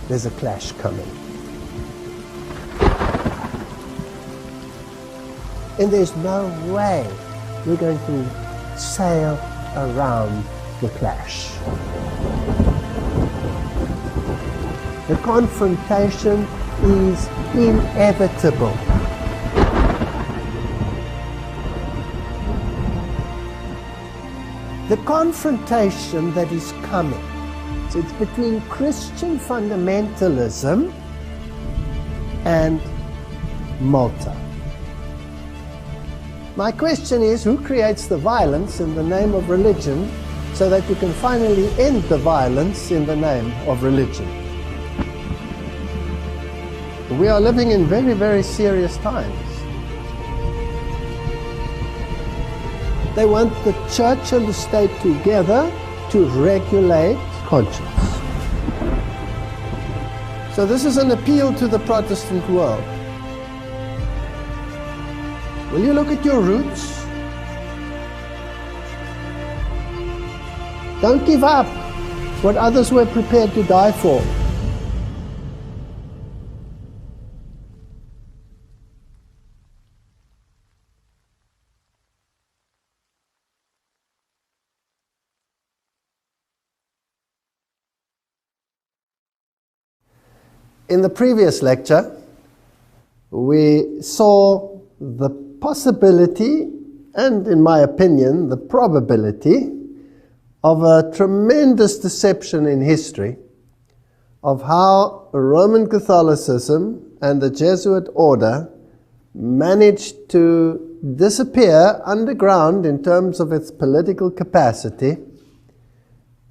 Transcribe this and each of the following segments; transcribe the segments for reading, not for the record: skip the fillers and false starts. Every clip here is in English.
there's a clash coming. And there's no way we're going to sail around the clash. The confrontation is inevitable. The confrontation that is coming, so it's between Christian fundamentalism and Malta. My question is, who creates the violence in the name of religion so that you can finally end the violence in the name of religion? We are living in very, very serious times. They want the church and the state together to regulate conscience. So this is an appeal to the Protestant world. Will you look at your roots? Don't give up what others were prepared to die for. In the previous lecture, we saw the possibility, and in my opinion, the probability of a tremendous deception in history of how Roman Catholicism and the Jesuit order managed to disappear underground in terms of its political capacity,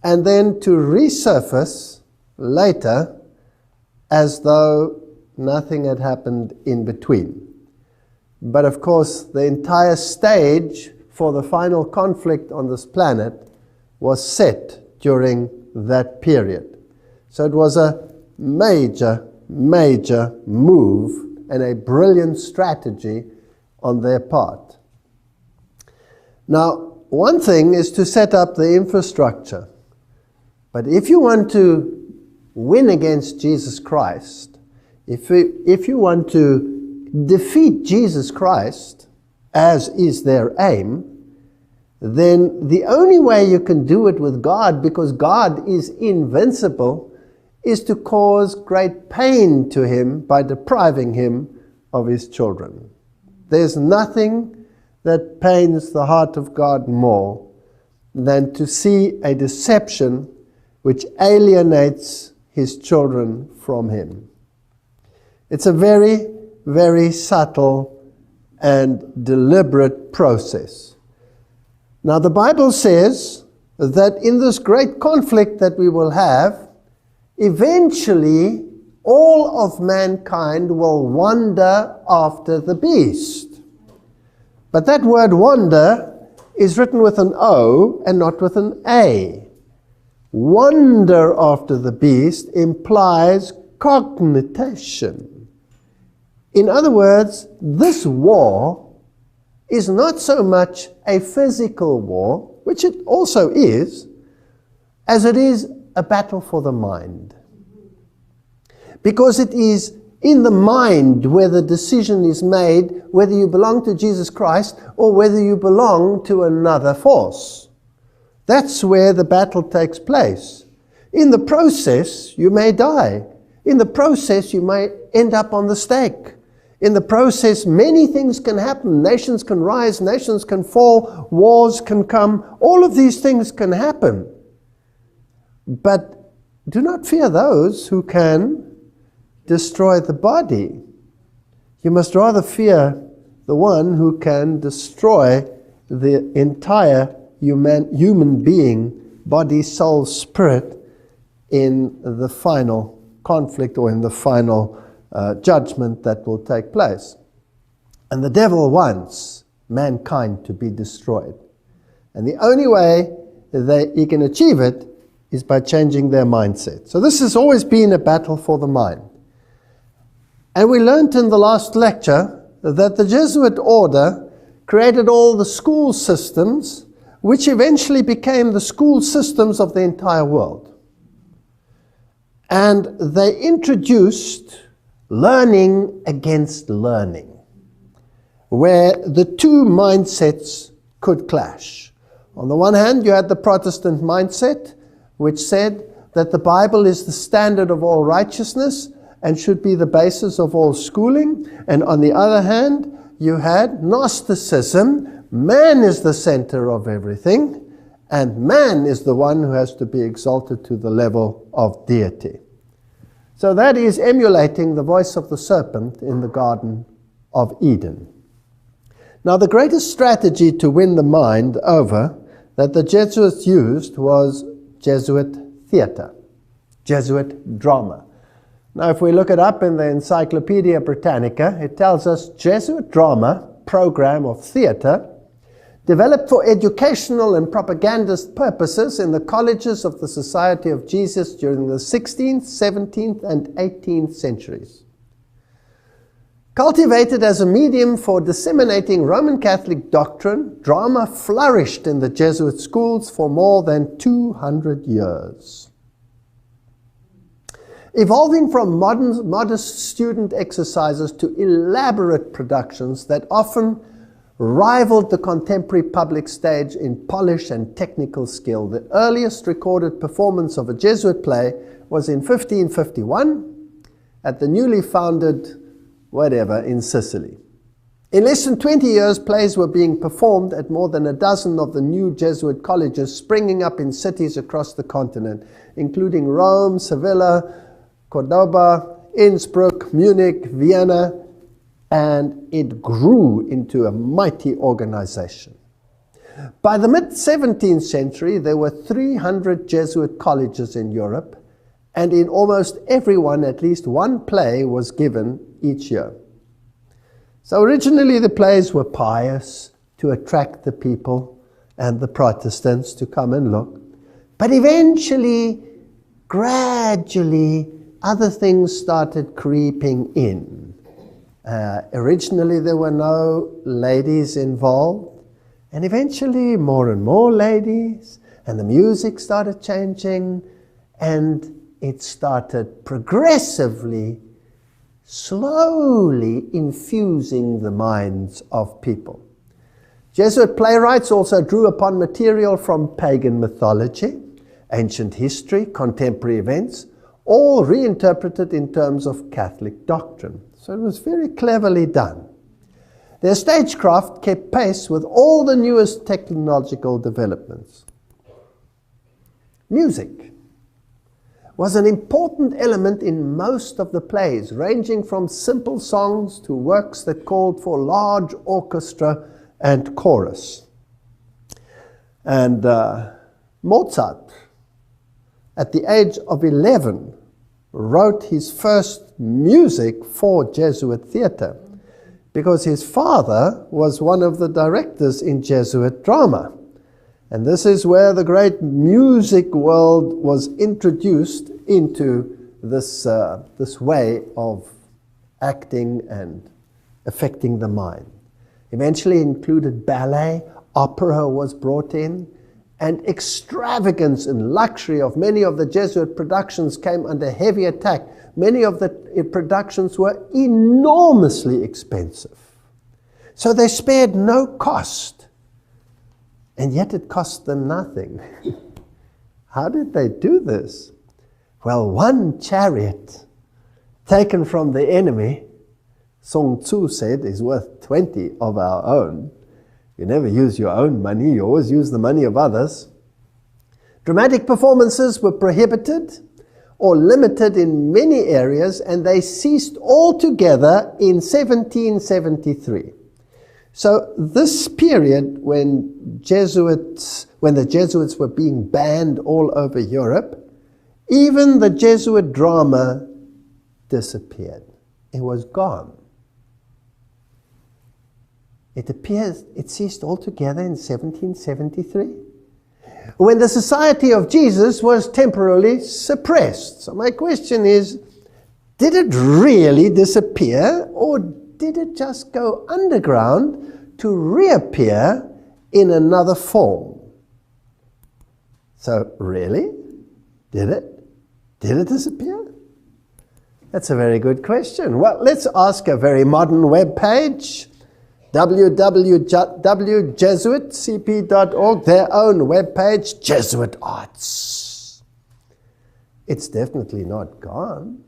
and then to resurface later as though nothing had happened in between. But of course, the entire stage for the final conflict on this planet was set during that period. So it was a major, major move and a brilliant strategy on their part. Now, one thing is to set up the infrastructure. But if you want to win against Jesus Christ, if you want to defeat Jesus Christ, as is their aim, then the only way you can do it with God, because God is invincible, is to cause great pain to him by depriving him of his children. There's nothing that pains the heart of God more than to see a deception which alienates his children from him. It's a very, very subtle and deliberate process. Now, the Bible says that in this great conflict that we will have, eventually all of mankind will wander after the beast. But that word wander is written with an O and not with an A. Wander after the beast implies cognition. In other words, this war is not so much a physical war, which it also is, as it is a battle for the mind. Because it is in the mind where the decision is made whether you belong to Jesus Christ or whether you belong to another force. That's where the battle takes place. In the process, you may die. In the process, you may end up on the stake. In the process, many things can happen. Nations can rise, nations can fall, wars can come. All of these things can happen. But do not fear those who can destroy the body. You must rather fear the one who can destroy the entire human being, body, soul, spirit, in the final conflict or in the final judgment that will take place. And the devil wants mankind to be destroyed. And the only way that he can achieve it is by changing their mindset. So this has always been a battle for the mind. And we learned in the last lecture that the Jesuit order created all the school systems, which eventually became the school systems of the entire world. And they introduced learning against learning, where the two mindsets could clash. On the one hand, you had the Protestant mindset, which said that the Bible is the standard of all righteousness and should be the basis of all schooling. And on the other hand, you had Gnosticism. Man is the center of everything, and man is the one who has to be exalted to the level of deity. So that is emulating the voice of the serpent in the Garden of Eden. Now, the greatest strategy to win the mind over that the Jesuits used was Jesuit theater, Jesuit drama. Now, if we look it up in the Encyclopedia Britannica, it tells us Jesuit drama, program of theater, developed for educational and propagandist purposes in the colleges of the Society of Jesus during the 16th, 17th, and 18th centuries. Cultivated as a medium for disseminating Roman Catholic doctrine, drama flourished in the Jesuit schools for more than 200 years. Evolving from modest student exercises to elaborate productions that often rivaled the contemporary public stage in polish and technical skill. The earliest recorded performance of a Jesuit play was in 1551 at the newly founded in Sicily. In less than 20 years, plays were being performed at more than a dozen of the new Jesuit colleges springing up in cities across the continent, including Rome, Sevilla, Cordoba, Innsbruck, Munich, Vienna, and it grew into a mighty organization. By the mid-17th century, there were 300 Jesuit colleges in Europe, and in almost every one, at least one play was given each year. So originally the plays were pious to attract the people and the Protestants to come and look. But eventually, gradually, other things started creeping in. Originally there were no ladies involved, and eventually more and more ladies, and the music started changing, and it started progressively, slowly infusing the minds of people. Jesuit playwrights also drew upon material from pagan mythology, ancient history, contemporary events, all reinterpreted in terms of Catholic doctrine. So it was very cleverly done. Their stagecraft kept pace with all the newest technological developments. Music was an important element in most of the plays, ranging from simple songs to works that called for large orchestra and chorus. And Mozart, at the age of 11, wrote his first music for Jesuit theater because his father was one of the directors in Jesuit drama. And this is where the great music world was introduced into this way of acting and affecting the mind. Eventually included ballet, opera was brought in, and extravagance and luxury of many of the Jesuit productions came under heavy attack. Many of the productions were enormously expensive. So they spared no cost. And yet it cost them nothing. How did they do this? Well, one chariot taken from the enemy, Sun Tzu said, is worth 20 of our own. You never use your own money, you always use the money of others. Dramatic performances were prohibited or limited in many areas, and they ceased altogether in 1773. So this period when the Jesuits were being banned all over Europe, even the Jesuit drama disappeared. It was gone. It appears it ceased altogether in 1773, when the Society of Jesus was temporarily suppressed. So my question is, did it really disappear, or did it just go underground to reappear in another form? So really, did it? Did it disappear? That's a very good question. Well, let's ask a very modern web page, www.jesuitcp.org, their own web page, Jesuit Arts. It's definitely not gone.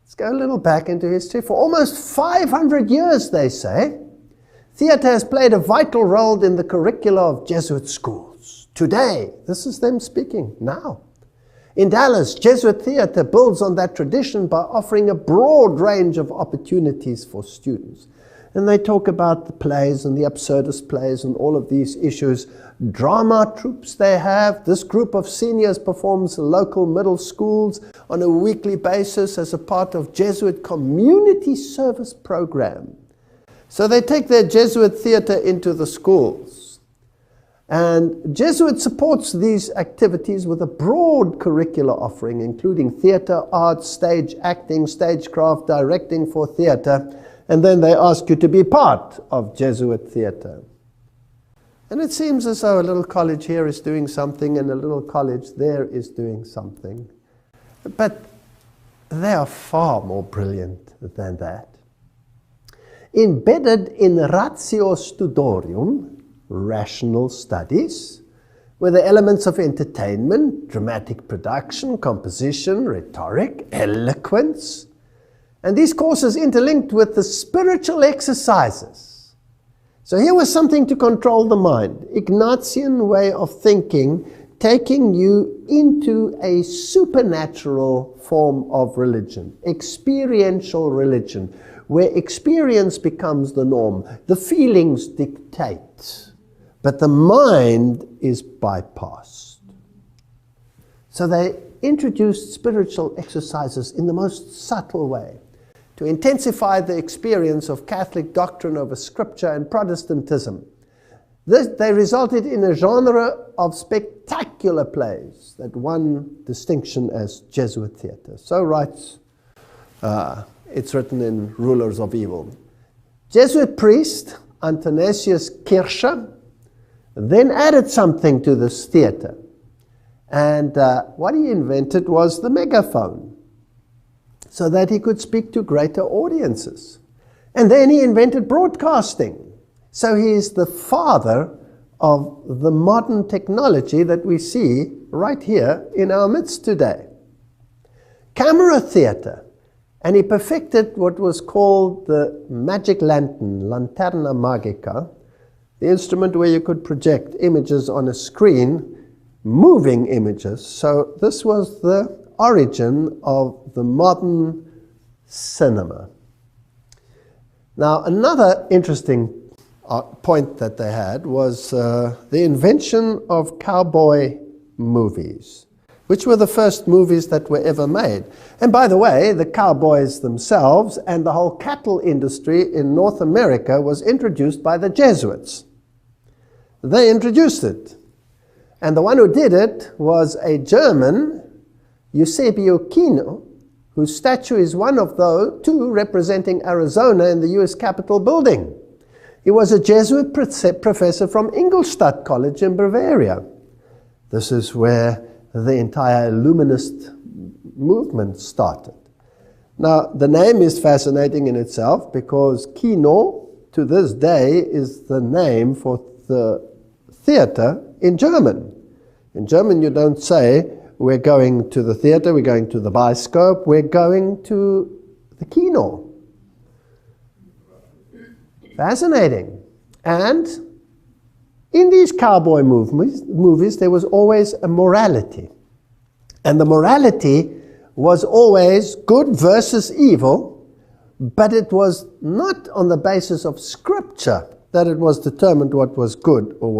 Let's go a little back into history. For almost 500 years, they say, theater has played a vital role in the curricula of Jesuit schools. Today, this is them speaking now. In Dallas, Jesuit theater builds on that tradition by offering a broad range of opportunities for students. And they talk about the plays and the absurdist plays and all of these issues. Drama troupes they have. This group of seniors performs local middle schools on a weekly basis as a part of Jesuit community service program. So they take their Jesuit theater into the schools. And Jesuit supports these activities with a broad curricular offering, including theater, art, stage acting, stagecraft, directing for theater. And then they ask you to be part of Jesuit theater. And it seems as though a little college here is doing something and a little college there is doing something. But they are far more brilliant than that. Embedded in ratio studorium, rational studies, were the elements of entertainment, dramatic production, composition, rhetoric, eloquence. And these courses interlinked with the spiritual exercises. So here was something to control the mind. Ignatian way of thinking, taking you into a supernatural form of religion, experiential religion, where experience becomes the norm. The feelings dictate, but the mind is bypassed. So they introduced spiritual exercises in the most subtle way, to intensify the experience of Catholic doctrine over Scripture and Protestantism. They resulted in a genre of spectacular plays that won distinction as Jesuit theater. So writes, it's written in Rulers of Evil. Jesuit priest Athanasius Kircher then added something to this theater. And what he invented was the megaphone, so that he could speak to greater audiences. And then he invented broadcasting. So he is the father of the modern technology that we see right here in our midst today. Camera theater. And he perfected what was called the magic lantern, lanterna magica, the instrument where you could project images on a screen, moving images. So this was the origin of the modern cinema. Now, another interesting point that they had was the invention of cowboy movies, which were the first movies that were ever made. And by the way, the cowboys themselves and the whole cattle industry in North America was introduced by the Jesuits. They introduced it. And the one who did it was a German, Eusebio Kino, whose statue is one of those two representing Arizona in the U.S. Capitol building. He was a Jesuit professor from Ingolstadt College in Bavaria. This is where the entire Illuminist movement started. Now, the name is fascinating in itself because Kino, to this day, is the name for the theater in German. In German, you don't say, we're going to the theater, we're going to the bioscope, we're going to the Kino. Fascinating. And in these cowboy movies, there was always a morality. And the morality was always good versus evil, but it was not on the basis of Scripture that it was determined what was good or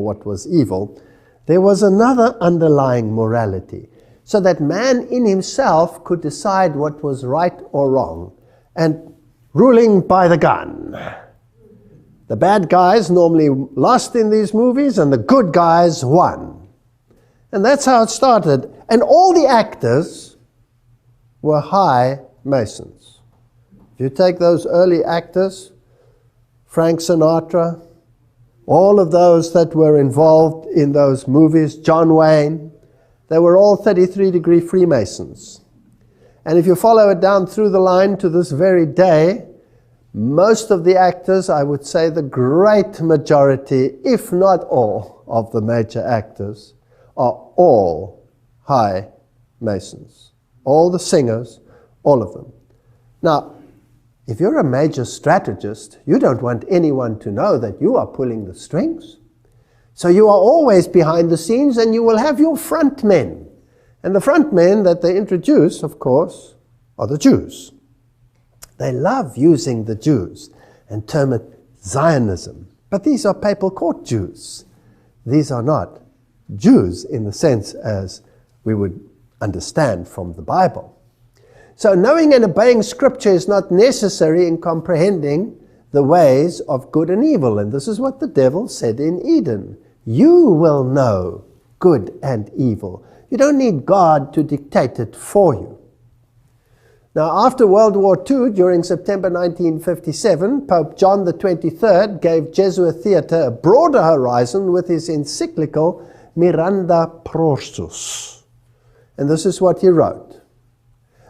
what was evil. There was another underlying morality, so that man in himself could decide what was right or wrong, and ruling by the gun. The bad guys normally lost in these movies, and the good guys won. And that's how it started. And all the actors were high Masons. If you take those early actors, Frank Sinatra, all of those that were involved in those movies, John Wayne, They were all 33-degree Freemasons. And if you follow it down through the line to this very day, most of the actors, I would say the great majority, if not all, of the major actors are all high Masons. All the singers, all of them. Now, if you're a major strategist, you don't want anyone to know that you are pulling the strings. So you are always behind the scenes, and you will have your front men. And the front men that they introduce, of course, are the Jews. They love using the Jews and term it Zionism. But these are papal court Jews. These are not Jews in the sense as we would understand from the Bible. So knowing and obeying Scripture is not necessary in comprehending the ways of good and evil. And this is what the devil said in Eden. You will know good and evil. You don't need God to dictate it for you. Now, after World War II, during September 1957, Pope John the 23rd gave Jesuit theatre a broader horizon with his encyclical Miranda Prorsus. And this is what he wrote.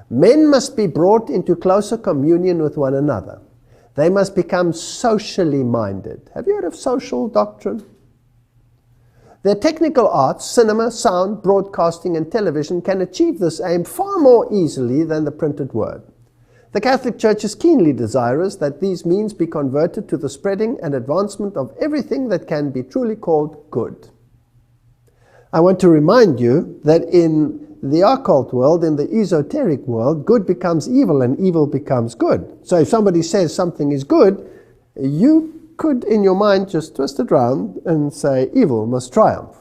Men must be brought into closer communion with one another. They must become socially minded. Have you heard of social doctrine? Their technical arts, cinema, sound, broadcasting, and television can achieve this aim far more easily than the printed word. The Catholic Church is keenly desirous that these means be converted to the spreading and advancement of everything that can be truly called good. I want to remind you that in the occult world, in the esoteric world, good becomes evil and evil becomes good. So if somebody says something is good, you could in your mind just twist it round and say evil must triumph.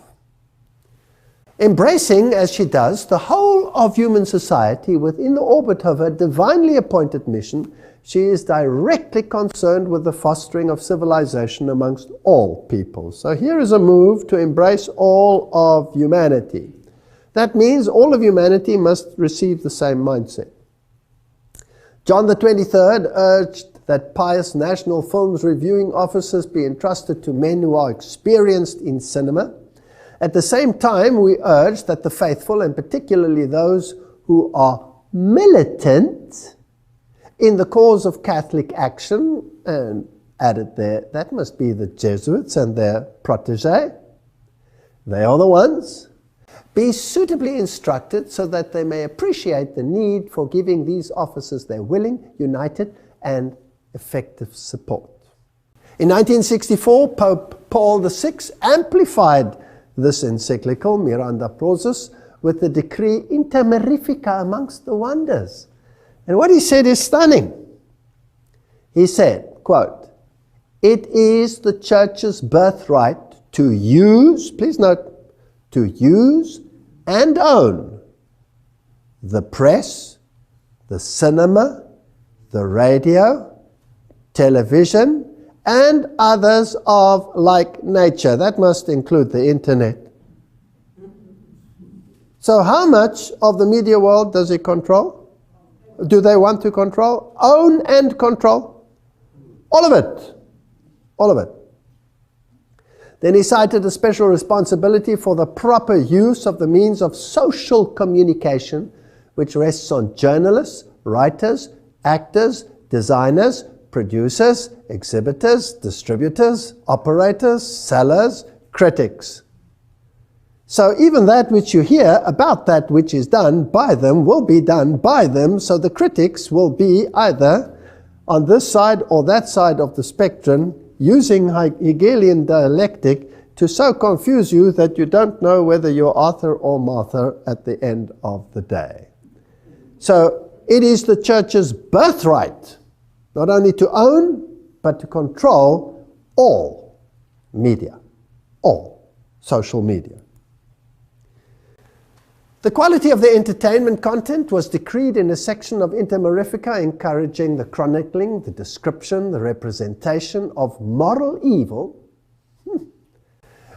Embracing, as she does, the whole of human society within the orbit of her divinely appointed mission, she is directly concerned with the fostering of civilization amongst all people. So here is a move to embrace all of humanity. That means all of humanity must receive the same mindset. John the 23rd urged that pious national films reviewing offices be entrusted to men who are experienced in cinema. At the same time, we urge that the faithful, and particularly those who are militant in the cause of Catholic action, and added there, that must be the Jesuits and their protege, they are the ones, be suitably instructed so that they may appreciate the need for giving these officers their willing, united, and effective support. In 1964, Pope Paul VI amplified this encyclical, Miranda Prorsus, with the decree Inter Mirifica amongst the wonders. And what he said is stunning. He said, quote, "It is the Church's birthright to use," please note, to use and own the press, the cinema, the radio, television, and others of like nature. That must include the internet. So how much of the media world does it control? Do they want to control? Own and control? All of it. All of it. Then he cited a special responsibility for the proper use of the means of social communication, which rests on journalists, writers, actors, designers, producers, exhibitors, distributors, operators, sellers, critics. So even that which you hear about that which is done by them will be done by them, so the critics will be either on this side or that side of the spectrum, using Hegelian dialectic to so confuse you that you don't know whether you're Arthur or Martha at the end of the day. So it is the Church's birthright not only to own, but to control all media, all social media. The quality of the entertainment content was decreed in a section of Inter Mirifica encouraging the chronicling, the description, the representation of moral evil,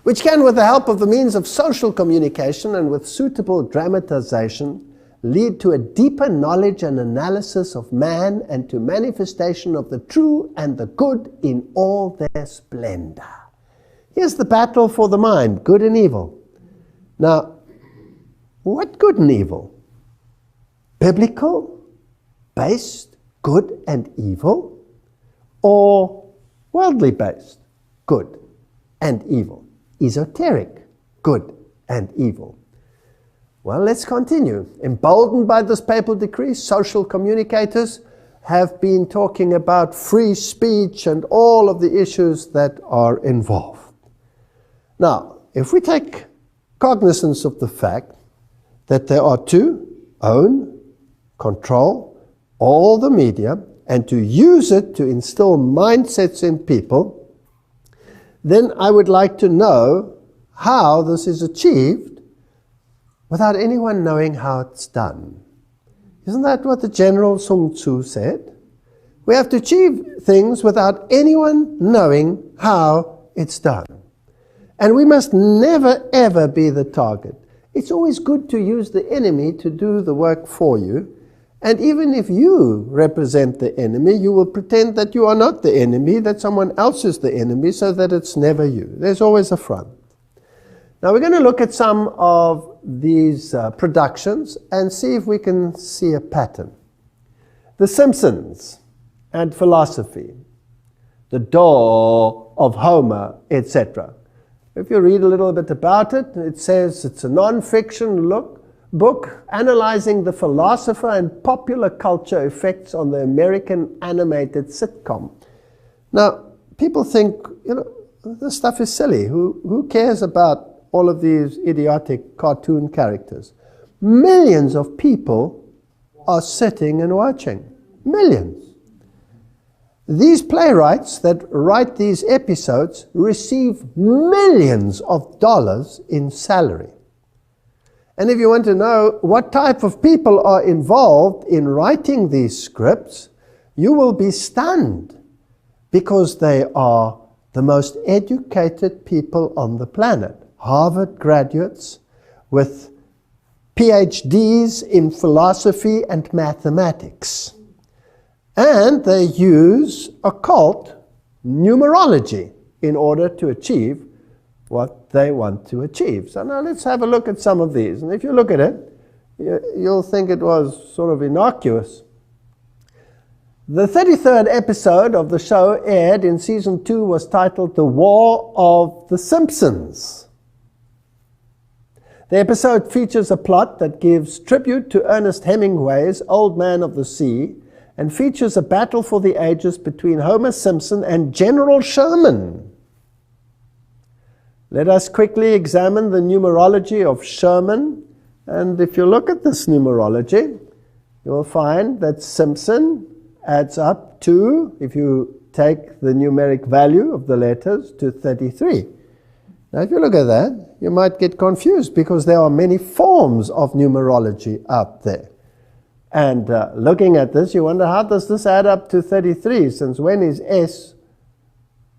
which can, with the help of the means of social communication and with suitable dramatization, lead to a deeper knowledge and analysis of man and to manifestation of the true and the good in all their splendor. Here's the battle for the mind, good and evil. Now, What good and evil? Biblical, based, good and evil, or worldly based, good and evil? Esoteric, good and evil. Well, let's continue. Emboldened by this papal decree, social communicators have been talking about free speech and all of the issues that are involved. Now, if we take cognizance of the fact that there are to own, control all the media and to use it to instill mindsets in people, then I would like to know how this is achieved without anyone knowing how it's done. Isn't that what the General Sun Tzu said? We have to achieve things without anyone knowing how it's done. And we must never ever be the target. It's always good to use the enemy to do the work for you. And even if you represent the enemy, you will pretend that you are not the enemy, that someone else is the enemy, so that it's never you. There's always a front. Now we're going to look at some of these productions and see if we can see a pattern. The Simpsons and philosophy, the door of Homer, etc. If you read a little bit about it, it says it's a non-fiction book analyzing the philosopher and popular culture effects on the American animated sitcom. Now, people think, this stuff is silly. Who cares about all of these idiotic cartoon characters? Millions of people are sitting and watching. Millions. These playwrights that write these episodes receive millions of dollars in salary. And if you want to know what type of people are involved in writing these scripts, you will be stunned, because they are the most educated people on the planet. Harvard graduates with PhDs in philosophy and mathematics. And they use occult numerology in order to achieve what they want to achieve. So now let's have a look at some of these. And if you look at it, you'll think it was sort of innocuous. The 33rd episode of the show aired in season 2 was titled The War of the Simpsons. The episode features a plot that gives tribute to Ernest Hemingway's Old Man of the Sea, and features a battle for the ages between Homer Simpson and General Sherman. Let us quickly examine the numerology of Sherman. And if you look at this numerology, you will find that Simpson adds up to, if you take the numeric value of the letters, to 33. Now, if you look at that, you might get confused, because there are many forms of numerology out there. And looking at this, you wonder, how does this add up to 33? Since when is S,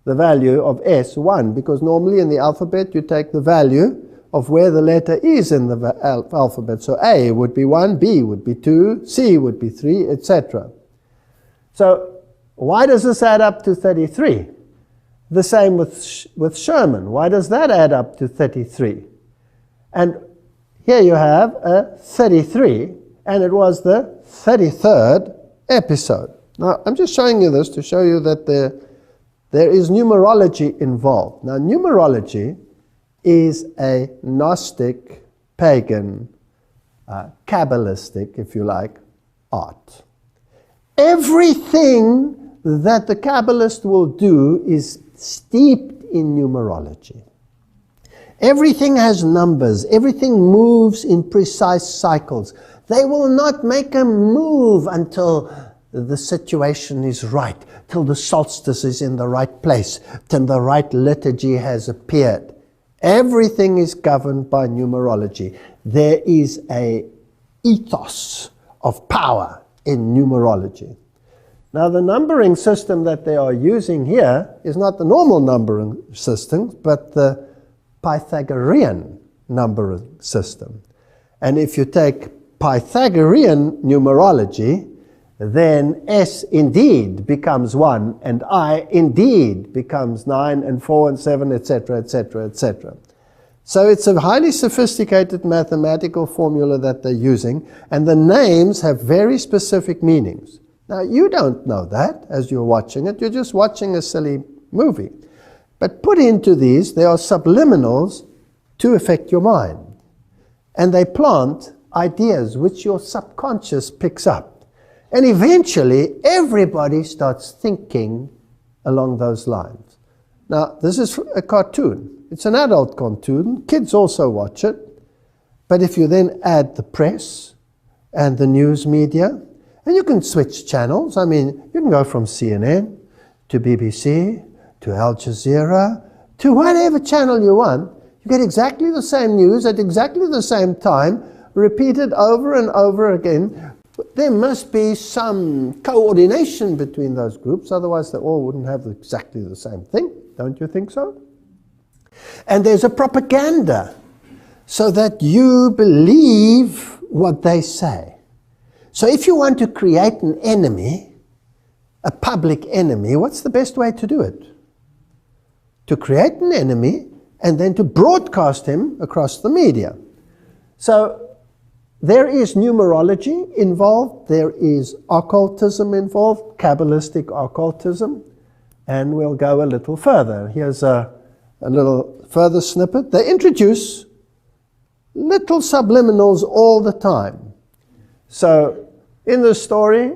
the value of S, 1? Because normally in the alphabet you take the value of where the letter is in the alphabet. So A would be 1, B would be 2, C would be 3, etc. So why does this add up to 33? The same with Sherman. Why does that add up to 33? And here you have a 33. And it was the 33rd episode. Now, I'm just showing you this to show you that there is numerology involved. Now, numerology is a Gnostic, pagan, Kabbalistic, if you like, art. Everything that the Kabbalist will do is steeped in numerology. Everything has numbers. Everything moves in precise cycles. They will not make a move until the situation is right, till the solstice is in the right place, till the right liturgy has appeared. Everything is governed by numerology. There is an ethos of power in numerology. Now, the numbering system that they are using here is not the normal numbering system, but the Pythagorean numbering system. And if you take Pythagorean numerology, then S indeed becomes 1, and I indeed becomes 9, and 4, and 7, etc., etc., etc. So it's a highly sophisticated mathematical formula that they're using, and the names have very specific meanings. Now, you don't know that as you're watching it. You're just watching a silly movie. But put into these, there are subliminals to affect your mind. And they plant ideas which your subconscious picks up. And eventually, everybody starts thinking along those lines. Now, this is a cartoon. It's an adult cartoon. Kids also watch it. But if you then add the press and the news media, and you can switch channels. I mean, you can go from CNN to BBC to Al Jazeera to whatever channel you want. You get exactly the same news at exactly the same time, repeated over and over again. There must be some coordination between those groups, otherwise they all wouldn't have exactly the same thing. Don't you think so? And there's a propaganda so that you believe what they say. So if you want to create an enemy, a public enemy, what's the best way to do it? To create an enemy and then to broadcast him across the media. So there is numerology involved, there is occultism involved, Kabbalistic occultism, and we'll go a little further. Here's a little further snippet. They introduce little subliminals all the time. So in the story,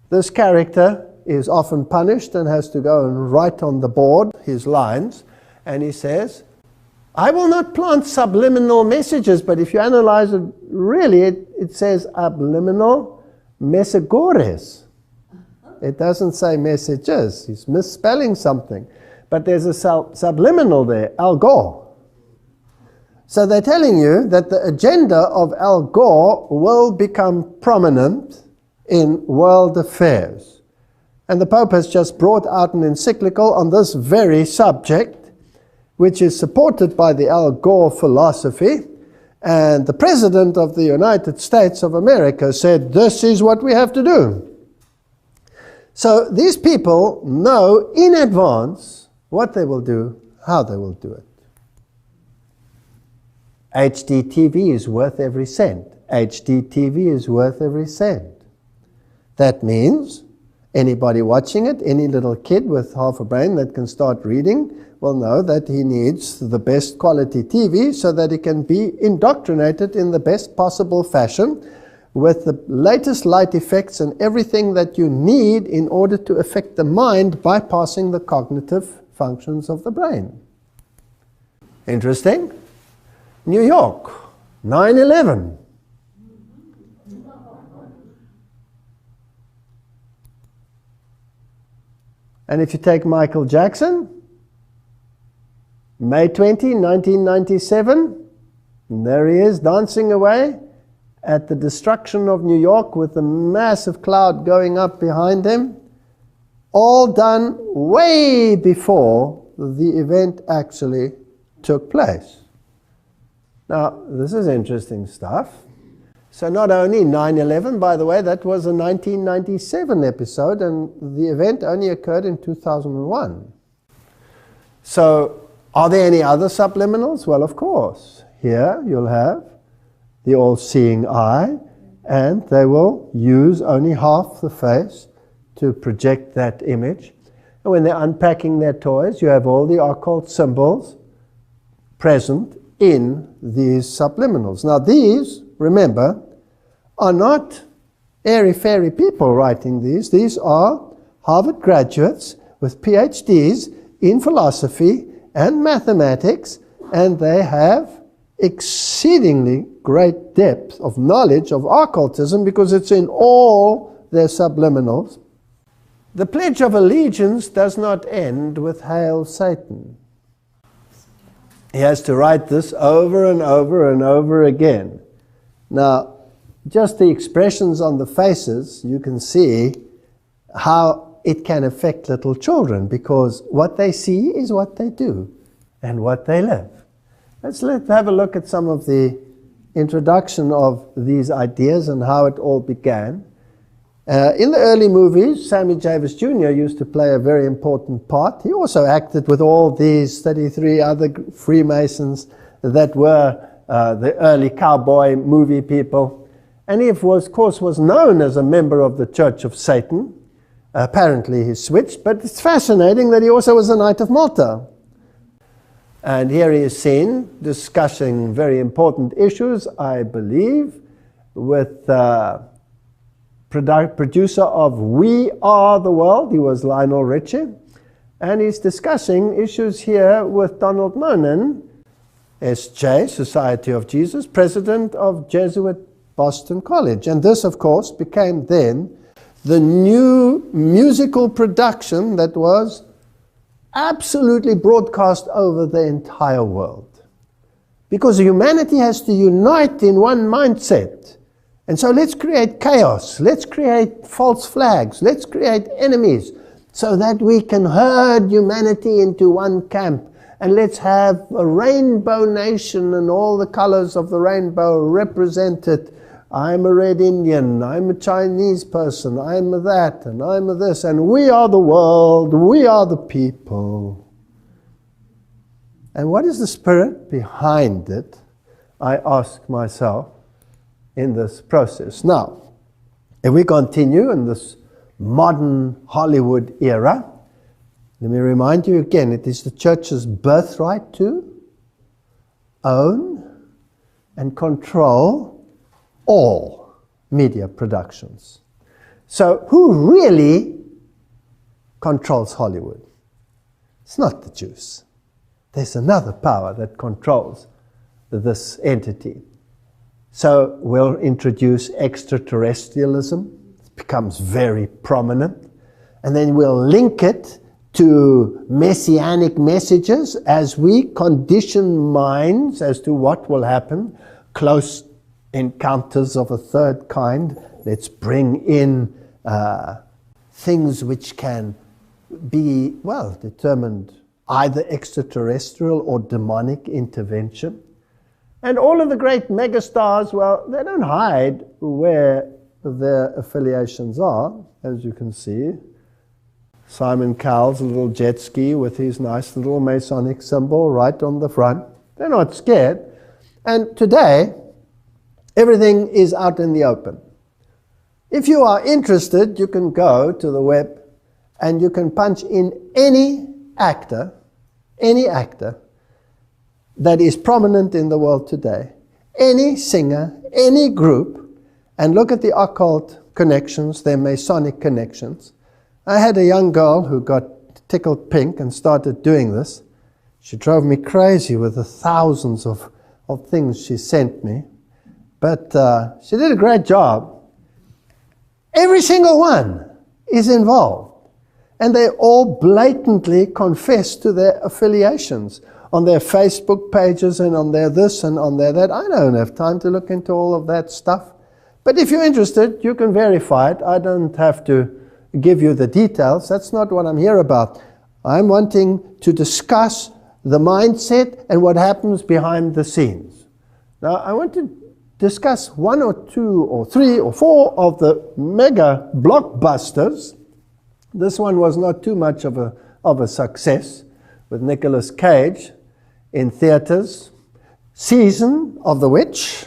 this character is often punished and has to go and write on the board his lines, and he says, I will not plant subliminal messages, but if you analyze it, really it says subliminal messagores. It doesn't say messages. He's misspelling something. But there's a subliminal there, Al Gore. So they're telling you that the agenda of Al Gore will become prominent in world affairs. And the Pope has just brought out an encyclical on this very subject, which is supported by the Al Gore philosophy. And the President of the United States of America said, this is what we have to do. So these people know in advance what they will do, how they will do it. HDTV is worth every cent. HDTV is worth every cent. That means anybody watching it, any little kid with half a brain that can start reading, will know that he needs the best quality TV so that he can be indoctrinated in the best possible fashion with the latest light effects and everything that you need in order to affect the mind, bypassing the cognitive functions of the brain. Interesting? New York, 9/11. And if you take Michael Jackson, May 20, 1997, and there he is dancing away at the destruction of New York with a massive cloud going up behind him, all done way before the event actually took place. Now, this is interesting stuff. So not only 9/11, by the way, that was a 1997 episode, and the event only occurred in 2001. So, are there any other subliminals? Well, of course. Here you'll have the all-seeing eye, and they will use only half the face to project that image. And when they're unpacking their toys, you have all the occult symbols present in these subliminals. Now these, remember, are not airy-fairy people writing these. These are Harvard graduates with PhDs in philosophy and mathematics, and they have exceedingly great depth of knowledge of occultism because it's in all their subliminals. The Pledge of Allegiance does not end with Hail Satan. He has to write this over and over and over again. Now, just the expressions on the faces, you can see how it can affect little children, because what they see is what they do and what they live. Let's have a look at some of the introduction of these ideas and how it all began. In the early movies, Sammy Davis Jr. used to play a very important part. He also acted with all these 33 other Freemasons that were the early cowboy movie people. And he, of course, was known as a member of the Church of Satan. Apparently he switched, but it's fascinating that he also was a Knight of Malta. And here he is seen discussing very important issues, I believe, with producer of We Are the World. He was Lionel Richie. And he's discussing issues here with Donald Monin, S.J., Society of Jesus, president of Jesuit Boston College. And this, of course, became then the new musical production that was absolutely broadcast over the entire world. Because humanity has to unite in one mindset. And so let's create chaos, let's create false flags, let's create enemies, so that we can herd humanity into one camp. And let's have a rainbow nation and all the colors of the rainbow represented. I'm a red Indian, I'm a Chinese person, I'm a that, and I'm a this, and we are the world, we are the people. And what is the spirit behind it, I ask myself, in this process? Now, if we continue in this modern Hollywood era, let me remind you again, it is the church's birthright to own and control all media productions. So who really controls Hollywood? It's not the Jews. There's another power that controls this entity. So we'll introduce extraterrestrialism. It becomes very prominent. And then we'll link it to messianic messages as we condition minds as to what will happen. Close encounters of a third kind. Let's bring in things which can be, well, determined either extraterrestrial or demonic intervention. And all of the great megastars, well, they don't hide where their affiliations are, as you can see. Simon Cowell's little jet ski with his nice little Masonic symbol right on the front. They're not scared. And today, everything is out in the open. If you are interested, you can go to the web and you can punch in any actor that is prominent in the world today, any singer, any group, and look at the occult connections, their Masonic connections. I had a young girl who got tickled pink and started doing this. She drove me crazy with the thousands of things she sent me. But she did a great job. Every single one is involved. And they all blatantly confess to their affiliations on their Facebook pages and on their this and on their that. I don't have time to look into all of that stuff. But if you're interested, you can verify it. I don't have to give you the details. That's not what I'm here about. I'm wanting to discuss the mindset and what happens behind the scenes. Now, I want to discuss one or two or three or four of the mega blockbusters. This one was not too much of a success, with Nicolas Cage in theaters. Season of the Witch,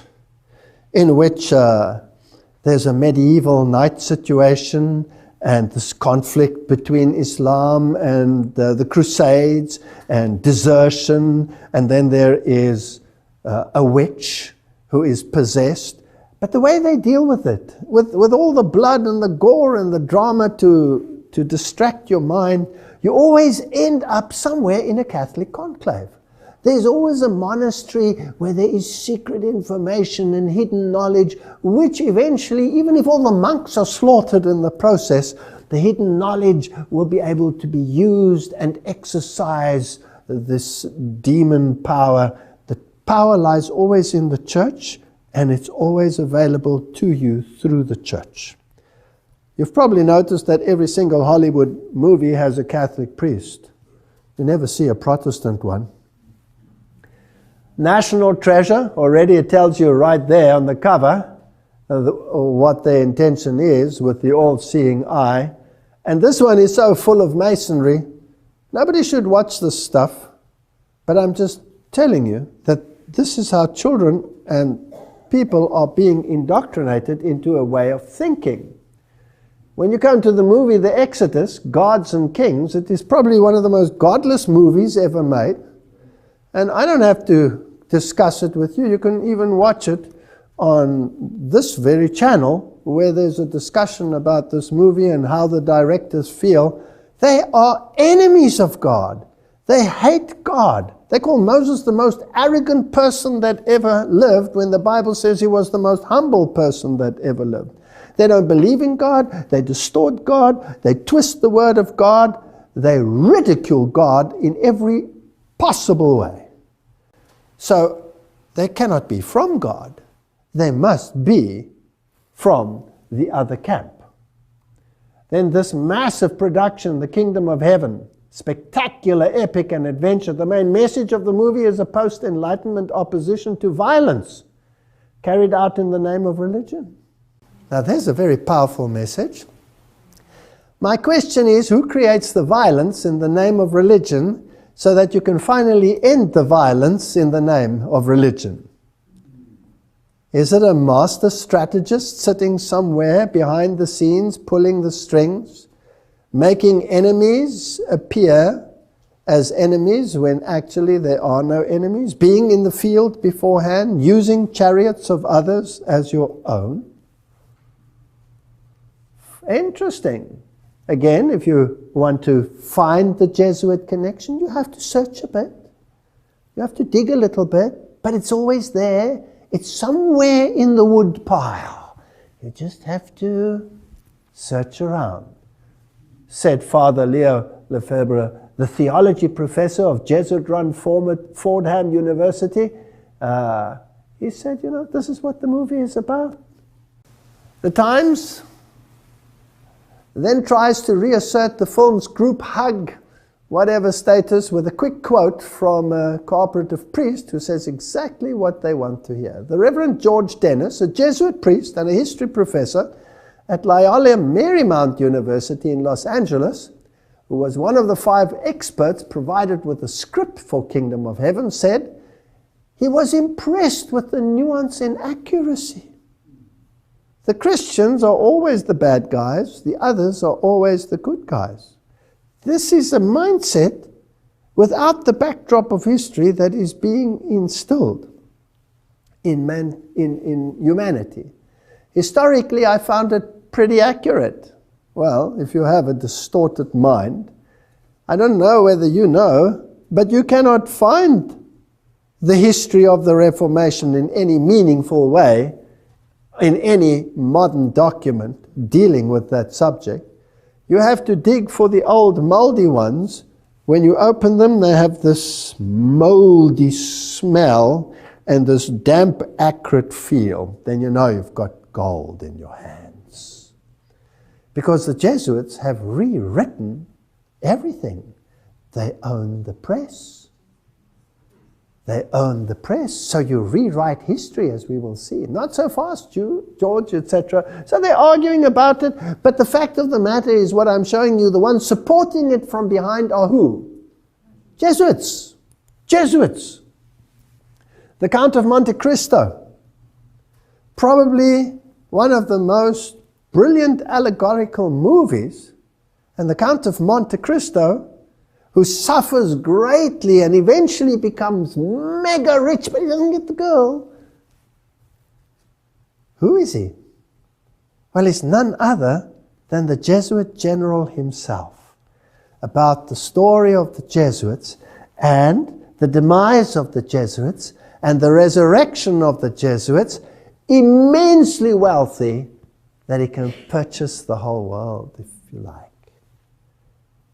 in which there's a medieval knight situation and this conflict between Islam and the Crusades and desertion, and then there is a witch who is possessed. But the way they deal with it, with all the blood and the gore and the drama to distract your mind, you always end up somewhere in a Catholic conclave. There's always a monastery where there is secret information and hidden knowledge, which eventually, even if all the monks are slaughtered in the process, the hidden knowledge will be able to be used and exercise this demon power. The power lies always in the church, and it's always available to you through the church. You've probably noticed that every single Hollywood movie has a Catholic priest. You never see a Protestant one. National Treasure, already it tells you right there on the cover what their intention is with the all-seeing eye. And this one is so full of masonry, nobody should watch this stuff. But I'm just telling you that this is how children and people are being indoctrinated into a way of thinking. When you come to the movie The Exodus, Gods and Kings, it is probably one of the most godless movies ever made. And I don't have to discuss it with you. You can even watch it on this very channel, where there's a discussion about this movie and how the directors feel. They are enemies of God. They hate God. They call Moses the most arrogant person that ever lived, when the Bible says he was the most humble person that ever lived. They don't believe in God. They distort God. They twist the word of God. They ridicule God in every possible way. So they cannot be from God. They must be from the other camp. Then this massive production, The Kingdom of Heaven, spectacular, epic, and adventure. The main message of the movie is a post-Enlightenment opposition to violence carried out in the name of religion. Now, there's a very powerful message. My question is, who creates the violence in the name of religion so that you can finally end the violence in the name of religion? Is it a master strategist sitting somewhere behind the scenes, pulling the strings, making enemies appear as enemies when actually there are no enemies, being in the field beforehand, using chariots of others as your own? Interesting. Again, if you want to find the Jesuit connection, you have to search a bit. You have to dig a little bit, but it's always there. It's somewhere in the wood pile. You just have to search around. Said Father Leo Lefebvre, the theology professor of Jesuit-run Fordham University. He said, you know, this is what the movie is about. The Times then tries to reassert the film's group hug, whatever status, with a quick quote from a cooperative priest who says exactly what they want to hear. The Reverend George Dennis, a Jesuit priest and a history professor at Loyola Marymount University in Los Angeles, who was one of the 5 experts provided with the script for Kingdom of Heaven, said he was impressed with the nuance and accuracy. The Christians are always the bad guys, the others are always the good guys. This is a mindset without the backdrop of history that is being instilled in humanity. Historically, I found it pretty accurate. Well, if you have a distorted mind, I don't know whether you know, but you cannot find the history of the Reformation in any meaningful way in any modern document dealing with that subject. You have to dig for the old moldy ones. When you open them, they have this moldy smell and this damp, acrid feel. Then you know you've got gold in your hands. Because the Jesuits have rewritten everything. They own the press. They own the press, so you rewrite history, as we will see. Not so fast, George, etc. So they're arguing about it, but the fact of the matter is what I'm showing you, the ones supporting it from behind are who? Jesuits. Jesuits. The Count of Monte Cristo, probably one of the most brilliant allegorical movies, and the Count of Monte Cristo, who suffers greatly and eventually becomes mega rich, but he doesn't get the girl. Who is he? Well, he's none other than the Jesuit general himself. About the story of the Jesuits and the demise of the Jesuits and the resurrection of the Jesuits, immensely wealthy, that he can purchase the whole world, if you like.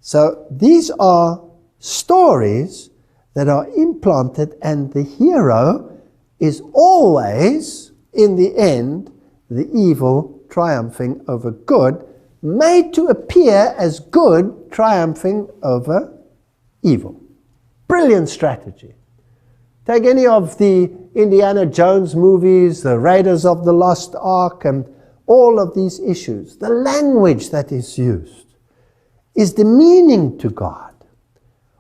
So these are stories that are implanted, and the hero is always, in the end, the evil triumphing over good, made to appear as good triumphing over evil. Brilliant strategy. Take any of the Indiana Jones movies, the Raiders of the Lost Ark, and all of these issues. The language that is used is demeaning to God.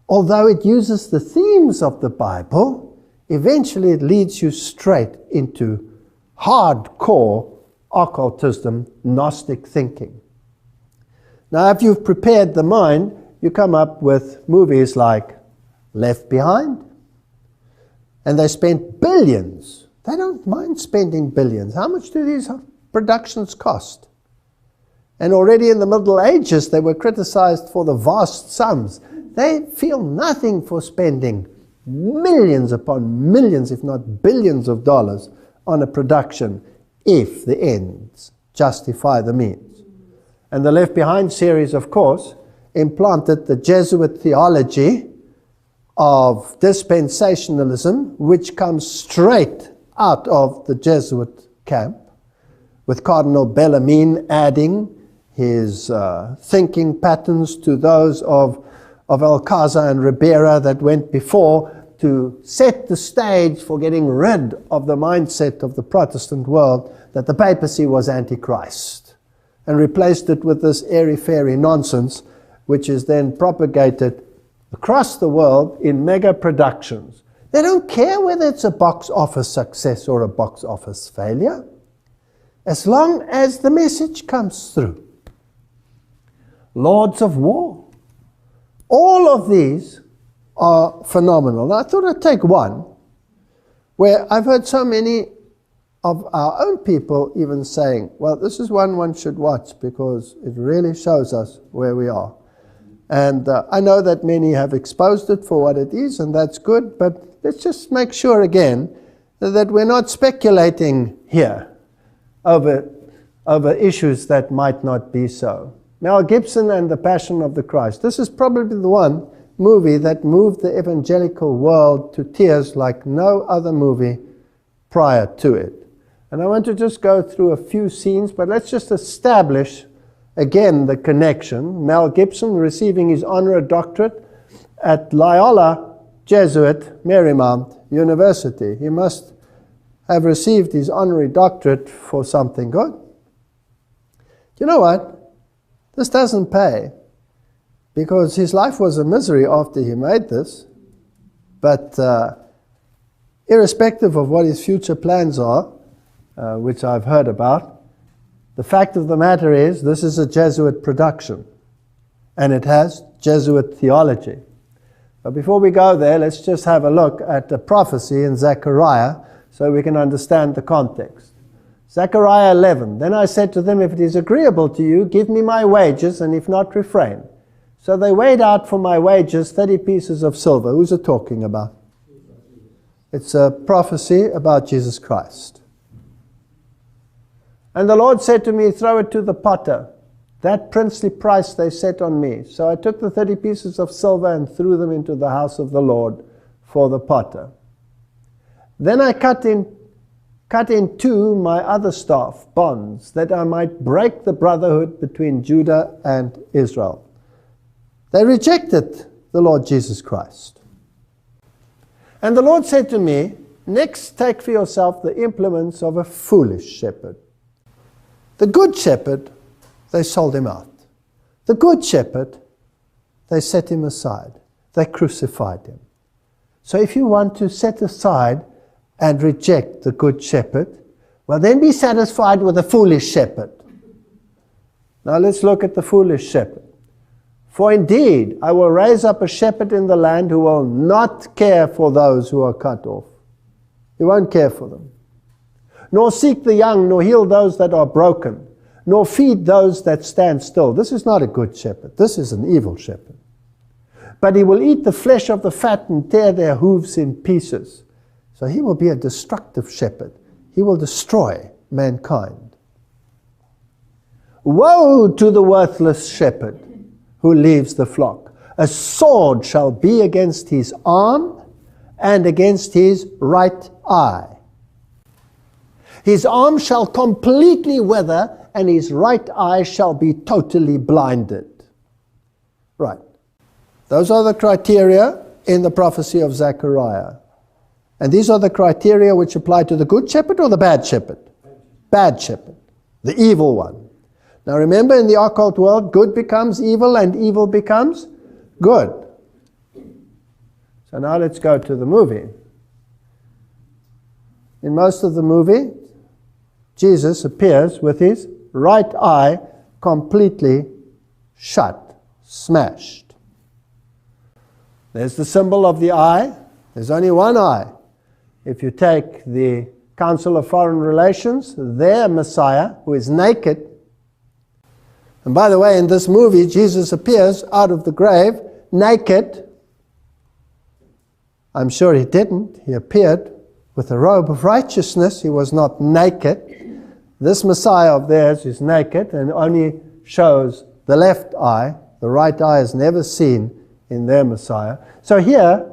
Although it uses the themes of the Bible, eventually it leads you straight into hardcore occultism, Gnostic thinking. Now, if you've prepared the mind, you come up with movies like Left Behind, and they spent billions. They don't mind spending billions. How much do these productions cost? And already in the Middle Ages, they were criticized for the vast sums. They feel nothing for spending millions upon millions, if not billions of dollars on a production, if the ends justify the means. And the Left Behind series, of course, implanted the Jesuit theology of dispensationalism, which comes straight out of the Jesuit camp, with Cardinal Bellarmine adding his thinking patterns to those of Alcázar and Ribera that went before, to set the stage for getting rid of the mindset of the Protestant world that the papacy was Antichrist, and replaced it with this airy-fairy nonsense, which is then propagated across the world in mega productions. They don't care whether it's a box office success or a box office failure, as long as the message comes through. Lords of War. All of these are phenomenal. Now, I thought I'd take one where I've heard so many of our own people even saying, well, this is one should watch because it really shows us where we are. And I know that many have exposed it for what it is, and that's good, but let's just make sure again that we're not speculating here over issues that might not be so. Mel Gibson and the Passion of the Christ. This is probably the one movie that moved the evangelical world to tears like no other movie prior to it. And I want to just go through a few scenes, but let's just establish again the connection. Mel Gibson receiving his honorary doctorate at Loyola Jesuit Marymount University. He must have received his honorary doctorate for something good. You know what? This doesn't pay, because his life was a misery after he made this. But irrespective of what his future plans are, which I've heard about, the fact of the matter is this is a Jesuit production, and it has Jesuit theology. But before we go there, let's just have a look at the prophecy in Zechariah so we can understand the context. Zechariah 11, then I said to them, if it is agreeable to you, give me my wages, and if not, refrain. So they weighed out for my wages 30 pieces of silver. Who's it talking about? It's a prophecy about Jesus Christ. And the Lord said to me, throw it to the potter. That princely price they set on me. So I took the 30 pieces of silver and threw them into the house of the Lord for the potter. Then I cut in two my other staff, bonds, that I might break the brotherhood between Judah and Israel. They rejected the Lord Jesus Christ. And the Lord said to me, next take for yourself the implements of a foolish shepherd. The good shepherd, they sold him out. The good shepherd, they set him aside. They crucified him. So if you want to set aside and reject the good shepherd, well, then be satisfied with the foolish shepherd. Now let's look at the foolish shepherd. For indeed, I will raise up a shepherd in the land who will not care for those who are cut off. He won't care for them. Nor seek the young, nor heal those that are broken, nor feed those that stand still. This is not a good shepherd. This is an evil shepherd. But he will eat the flesh of the fat and tear their hooves in pieces. So he will be a destructive shepherd. He will destroy mankind. Woe to the worthless shepherd who leaves the flock. A sword shall be against his arm and against his right eye. His arm shall completely wither, and his right eye shall be totally blinded. Right. Those are the criteria in the prophecy of Zechariah. And these are the criteria which apply to the good shepherd or the bad shepherd? Bad shepherd. The evil one. Now remember, in the occult world, good becomes evil and evil becomes good. So now let's go to the movie. in most of the movie, Jesus appears with his right eye completely shut, smashed. There's the symbol of the eye. There's only one eye. If you take the Council of Foreign Relations, their Messiah, who is naked, and by the way, in this movie, Jesus appears out of the grave naked. I'm sure he didn't. He appeared with a robe of righteousness. He was not naked. This Messiah of theirs is naked and only shows the left eye. The right eye is never seen in their Messiah. So here,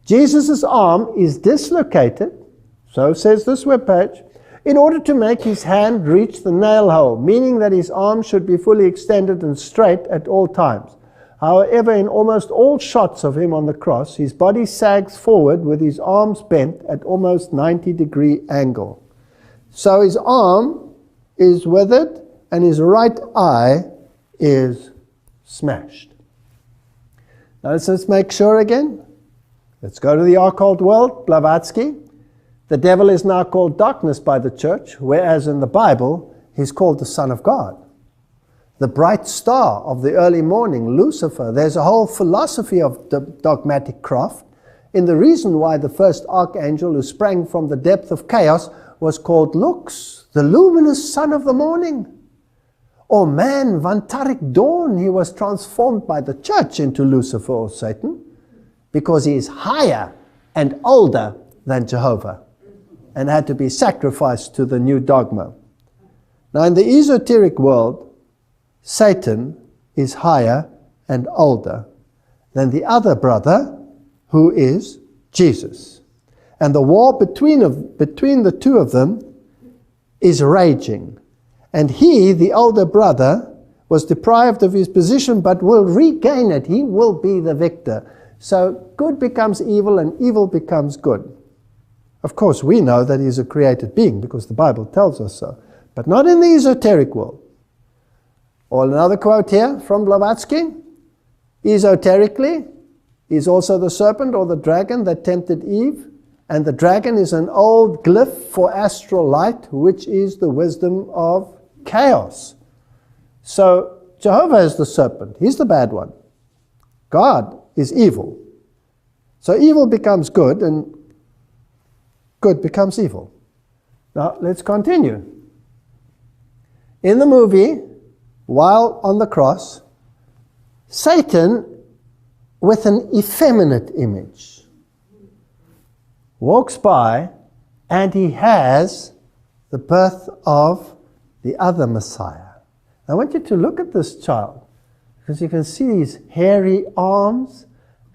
Jesus' arm is dislocated, so says this webpage, in order to make his hand reach the nail hole, meaning that his arm should be fully extended and straight at all times. However, in almost all shots of him on the cross, his body sags forward with his arms bent at almost 90-degree angle. So his arm is withered and his right eye is smashed. Now let's make sure again. Let's go to the occult world, Blavatsky. The devil is now called darkness by the church, whereas in the Bible, he's called the Son of God. The bright star of the early morning, Lucifer. There's a whole philosophy of dogmatic craft in the reason why the first archangel who sprang from the depth of chaos was called Lux, the luminous son of the morning. Or man, Vantarik dawn, he was transformed by the church into Lucifer or Satan because he is higher and older than Jehovah and had to be sacrificed to the new dogma. Now in the esoteric world, Satan is higher and older than the other brother, who is Jesus. And the war between the two of them is raging. And he, the older brother, was deprived of his position but will regain it. He will be the victor. So good becomes evil and evil becomes good. Of course, we know that he's a created being because the Bible tells us so. But not in the esoteric world. Or another quote here from Blavatsky. Esoterically, he's also the serpent or the dragon that tempted Eve. And the dragon is an old glyph for astral light, which is the wisdom of chaos. So Jehovah is the serpent. He's the bad one. God is evil. So evil becomes good and good becomes evil. Now let's continue. In the movie, while on the cross, Satan, with an effeminate image, walks by and he has the birth of the other Messiah. I want you to look at this child because you can see his hairy arms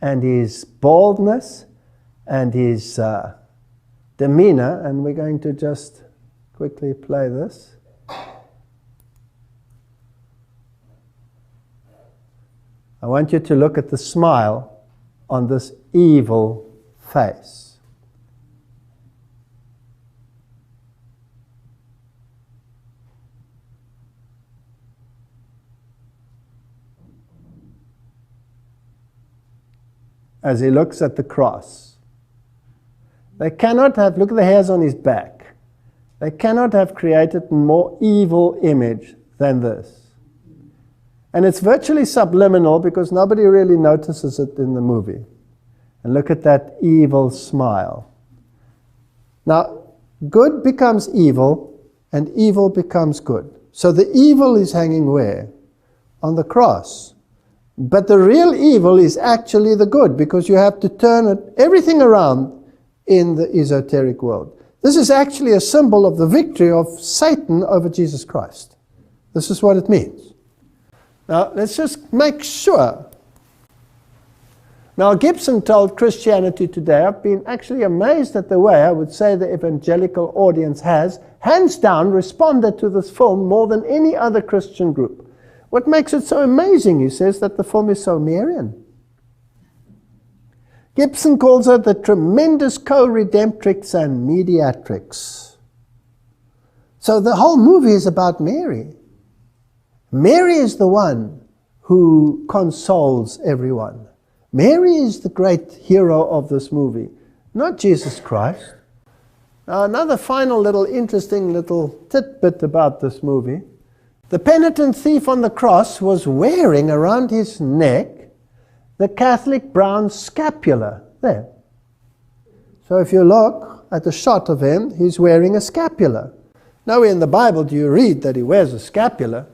and his baldness and his demeanor, and we're going to just quickly play this. I want you to look at the smile on this evil face. As he looks at the cross. They cannot have, look at the hairs on his back. They cannot have created a more evil image than this. And it's virtually subliminal because nobody really notices it in the movie. And look at that evil smile. Now, good becomes evil and evil becomes good. So the evil is hanging where? On the cross. But the real evil is actually the good because you have to turn everything around in the esoteric world. This is actually a symbol of the victory of Satan over Jesus Christ. This is what it means. Now, let's just make sure. Mel Gibson told Christianity Today, I've been actually amazed at the way I would say the evangelical audience has, hands down, responded to this film more than any other Christian group. What makes it so amazing, he says, that the film is so Marian. Gibson calls her the tremendous co-redemptrix and mediatrix. So the whole movie is about Mary. Mary is the one who consoles everyone. Mary is the great hero of this movie, not Jesus Christ. Now, another final little interesting little tidbit about this movie. The penitent thief on the cross was wearing around his neck the Catholic brown scapular. There. So if you look at the shot of him, he's wearing a scapular. Nowhere in the Bible do you read that he wears a scapular.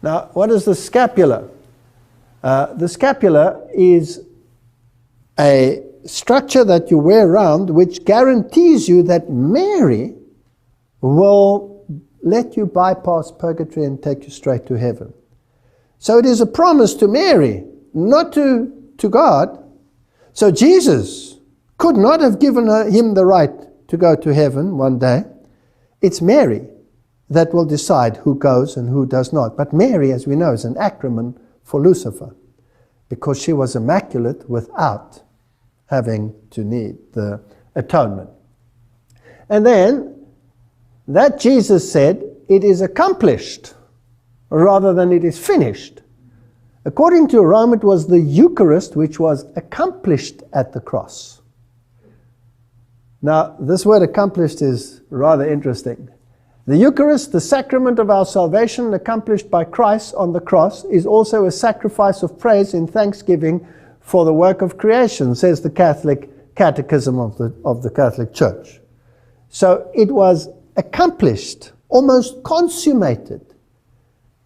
Now, what is the scapula? The scapula is a structure that you wear around which guarantees you that Mary will let you bypass purgatory and take you straight to heaven. So it is a promise to Mary, not to God. So Jesus could not have given him the right to go to heaven one day. It's Mary that will decide who goes and who does not. But Mary, as we know, is an acronym for Lucifer, because she was immaculate without having to need the atonement. And then that Jesus said, it is accomplished, rather than it is finished. According to Rome, it was the Eucharist which was accomplished at the cross. Now, this word accomplished is rather interesting. The Eucharist, the sacrament of our salvation accomplished by Christ on the cross, is also a sacrifice of praise in thanksgiving for the work of creation, says the Catholic Catechism of the Catholic Church. So it was accomplished, almost consummated.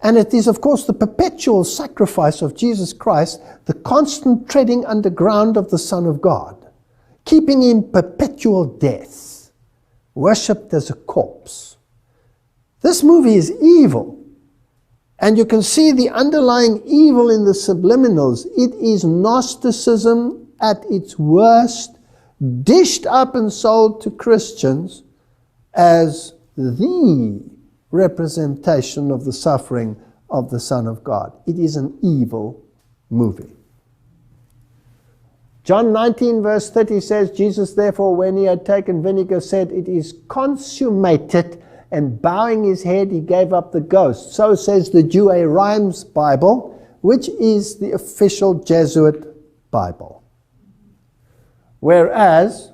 And it is, of course, the perpetual sacrifice of Jesus Christ, the constant treading underground of the Son of God, keeping in perpetual death, worshipped as a corpse. This movie is evil. And you can see the underlying evil in the subliminals. It is Gnosticism at its worst, dished up and sold to Christians as the representation of the suffering of the Son of God. It is an evil movie. John 19 verse 30 says, Jesus therefore, when he had taken vinegar, said, it is consummated, and bowing his head, he gave up the ghost. So says the Douay Rheims Bible, which is the official Jesuit Bible. Whereas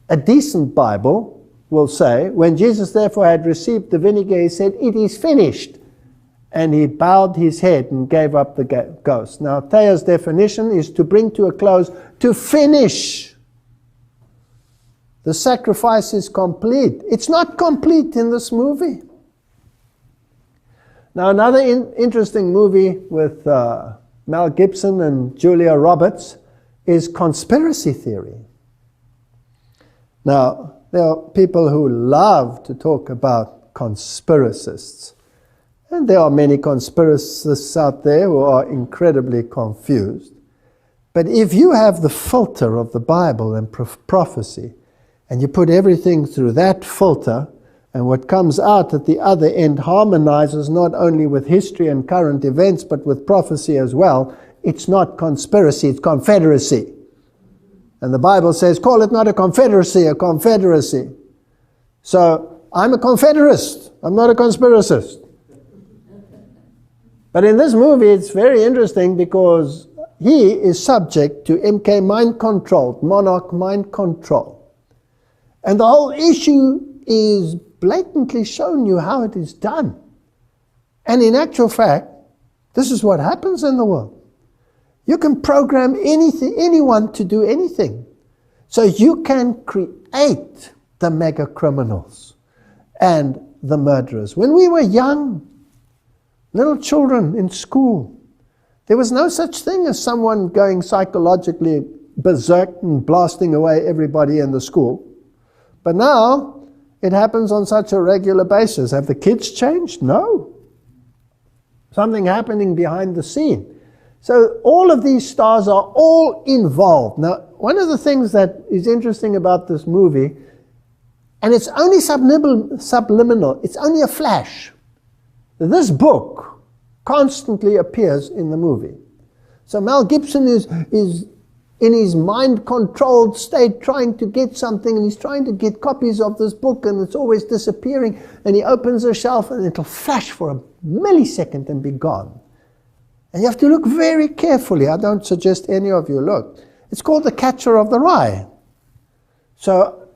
a decent Bible will say, when Jesus therefore had received the vinegar, he said, it is finished. And he bowed his head and gave up the ghost. Now, Thea's definition is to bring to a close, to finish. The sacrifice is complete. It's not complete in this movie. Now, another interesting movie with Mel Gibson and Julia Roberts is Conspiracy Theory. Now, there are people who love to talk about conspiracists. And there are many conspiracists out there who are incredibly confused. But if you have the filter of the Bible and prophecy, and you put everything through that filter, and what comes out at the other end harmonizes not only with history and current events, but with prophecy as well, it's not conspiracy, it's confederacy. And the Bible says, call it not a confederacy, a confederacy. So, I'm a confederist, I'm not a conspiracist. But in this movie, it's very interesting because he is subject to MK mind control, monarch mind control. And the whole issue is blatantly showing you how it is done. And in actual fact, this is what happens in the world. You can program anyone to do anything. So you can create the mega criminals and the murderers. When we were young, little children in school, there was no such thing as someone going psychologically berserk and blasting away everybody in the school. But now, it happens on such a regular basis. Have the kids changed? No. Something happening behind the scene. So all of these stars are all involved. Now, one of the things that is interesting about this movie, and it's only subliminal, it's only a flash. This book constantly appears in the movie. So Mel Gibson is in his mind-controlled state trying to get something, and he's trying to get copies of this book, and it's always disappearing, and he opens a shelf and it'll flash for a millisecond and be gone. And you have to look very carefully. I don't suggest any of you look. It's called The Catcher of the Rye. So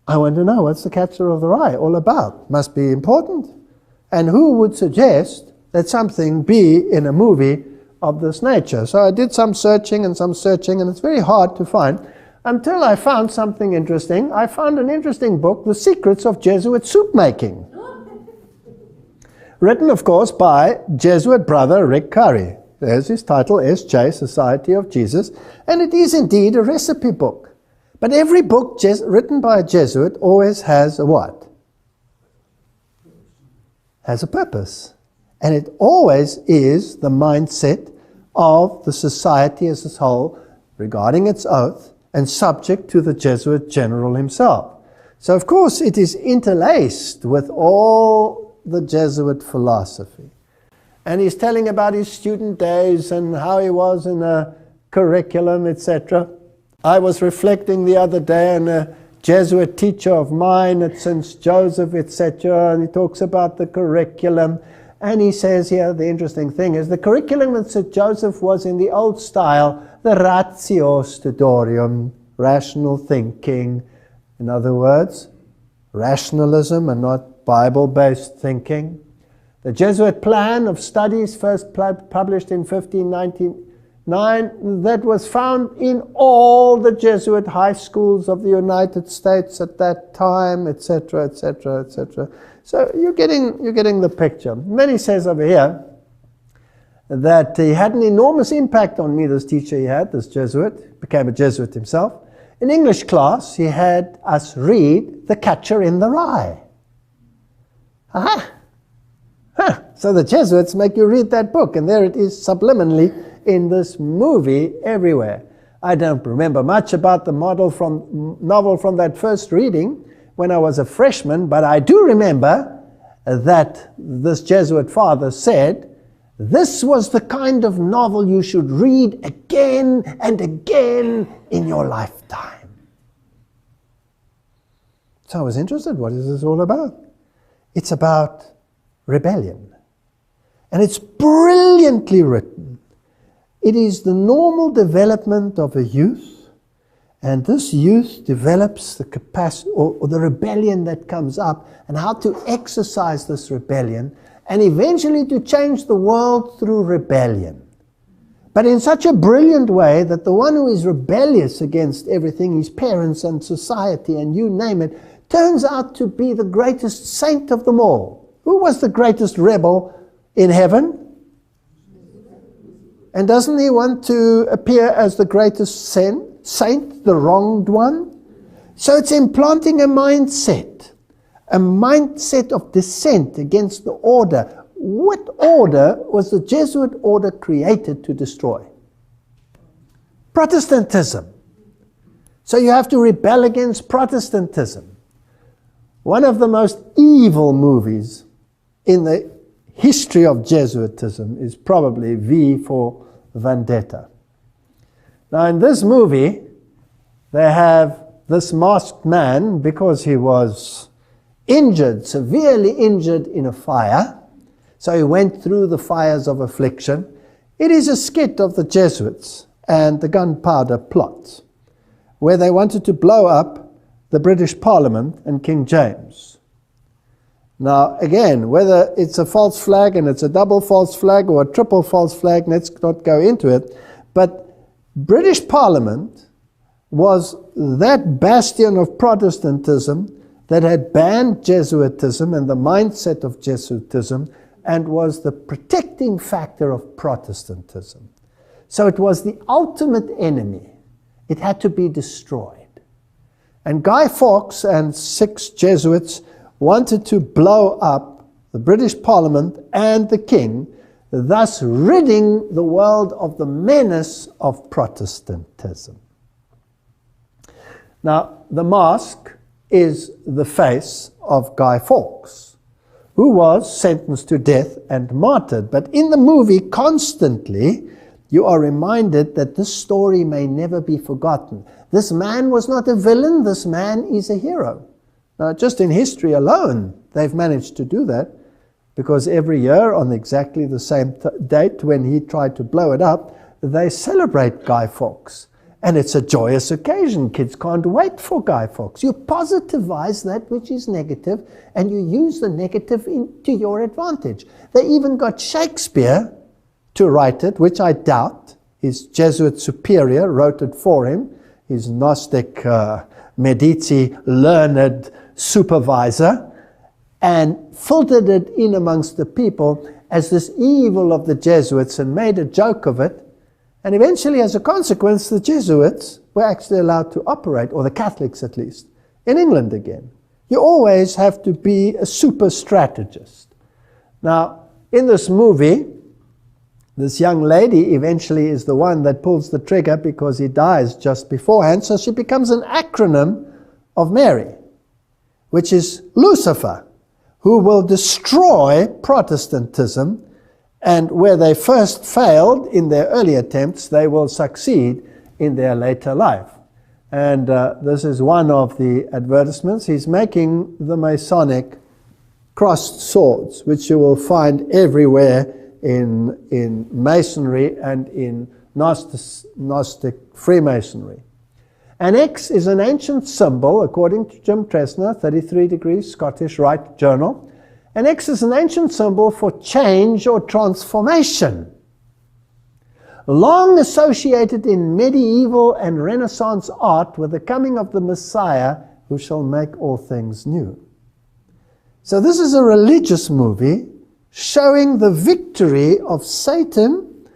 I want to know, what's the Catcher of the Rye all about? Must be important. And who would suggest that something be in a movie of this nature? So I did some searching, and it's very hard to find until I found something interesting. I found an interesting book, The Secrets of Jesuit Soup Making. Written, of course, by Jesuit brother Rick Curry. There's his title, S.J., Society of Jesus. And it is indeed a recipe book. But every book written by a Jesuit always has a what? Has a purpose. And it always is the mindset of the society as a whole regarding its oath and subject to the Jesuit general himself. So, of course, it is interlaced with all the Jesuit philosophy. And he's telling about his student days and how he was in a curriculum, etc. I was reflecting the other day on a Jesuit teacher of mine at St. Joseph, etc., and he talks about the curriculum. And he says here, the interesting thing is, the curriculum at St. Joseph was in the old style, the ratio studiorum, rational thinking. In other words, rationalism and not Bible-based thinking. The Jesuit plan of studies, first published in 1599, that was found in all the Jesuit high schools of the United States at that time, etc., etc., etc. So you're getting the picture. And then he says over here that he had an enormous impact on me, this teacher he had, this Jesuit, became a Jesuit himself. In English class, he had us read The Catcher in the Rye. Aha! Huh. So the Jesuits make you read that book, and there it is subliminally in this movie everywhere. I don't remember much about the novel from that first reading when I was a freshman, but I do remember that this Jesuit father said, this was the kind of novel you should read again and again in your lifetime. So I was interested, what is this all about? It's about rebellion. And it's brilliantly written. It is the normal development of a youth, and this youth develops the capacity, or the rebellion that comes up, and how to exercise this rebellion, and eventually to change the world through rebellion. But in such a brilliant way that the one who is rebellious against everything, his parents and society and you name it, turns out to be the greatest saint of them all. Who was the greatest rebel in heaven? And doesn't he want to appear as the greatest saint, the wronged one? So it's implanting a mindset of dissent against the order. What order was the Jesuit order created to destroy? Protestantism. So you have to rebel against Protestantism. One of the most evil movies in the history of Jesuitism is probably V for Vendetta. Now in this movie, they have this masked man, because he was injured, severely injured in a fire, so he went through the fires of affliction. It is a skit of the Jesuits and the gunpowder plot, where they wanted to blow up the British Parliament and King James. Now, again, whether it's a false flag and it's a double false flag or a triple false flag, let's not go into it, but British Parliament was that bastion of Protestantism that had banned Jesuitism and the mindset of Jesuitism and was the protecting factor of Protestantism. So it was the ultimate enemy. It had to be destroyed. And Guy Fawkes and 6 Jesuits wanted to blow up the British Parliament and the King, thus ridding the world of the menace of Protestantism. Now, the mask is the face of Guy Fawkes, who was sentenced to death and martyred. But in the movie, constantly, you are reminded that this story may never be forgotten. This man was not a villain, this man is a hero. Now, just in history alone, they've managed to do that, because every year on exactly the same date when he tried to blow it up, they celebrate Guy Fawkes. And it's a joyous occasion. Kids can't wait for Guy Fawkes. You positivize that which is negative, and you use the negative to your advantage. They even got Shakespeare to write it, which I doubt. His Jesuit superior wrote it for him. His Gnostic Medici learned supervisor, and filtered it in amongst the people as this evil of the Jesuits and made a joke of it. And eventually, as a consequence, the Jesuits were actually allowed to operate, or the Catholics at least, in England again. You always have to be a super strategist. Now, in this movie, this young lady eventually is the one that pulls the trigger because he dies just beforehand, so she becomes an acronym of Mary, which is Lucifer, who will destroy Protestantism. And where they first failed in their early attempts, they will succeed in their later life. And this is one of the advertisements. He's making the Masonic crossed swords, which you will find everywhere in Masonry and in Gnostic Freemasonry. An X is an ancient symbol, according to Jim Tressner, 33 Degrees, Scottish Rite Journal. An X is an ancient symbol for change or transformation, long associated in medieval and Renaissance art with the coming of the Messiah who shall make all things new. So this is a religious movie showing the victory of Satan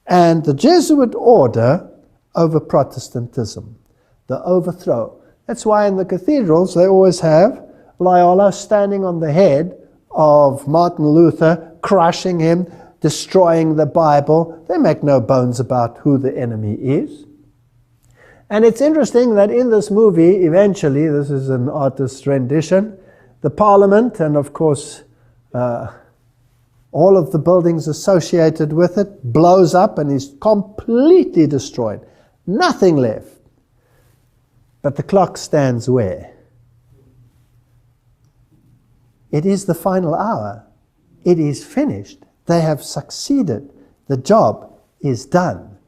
and the Jesuit order over Protestantism, the overthrow. That's why in the cathedrals they always have Loyola standing on the head of Martin Luther, crushing him, destroying the Bible. They make no bones about who the enemy is. And it's interesting that in this movie, eventually, this is an artist's rendition, the Parliament, and of course, all of the buildings associated with it, blows up and is completely destroyed. Nothing left. But the clock stands where? It is the final hour. It is finished. They have succeeded. The job is done.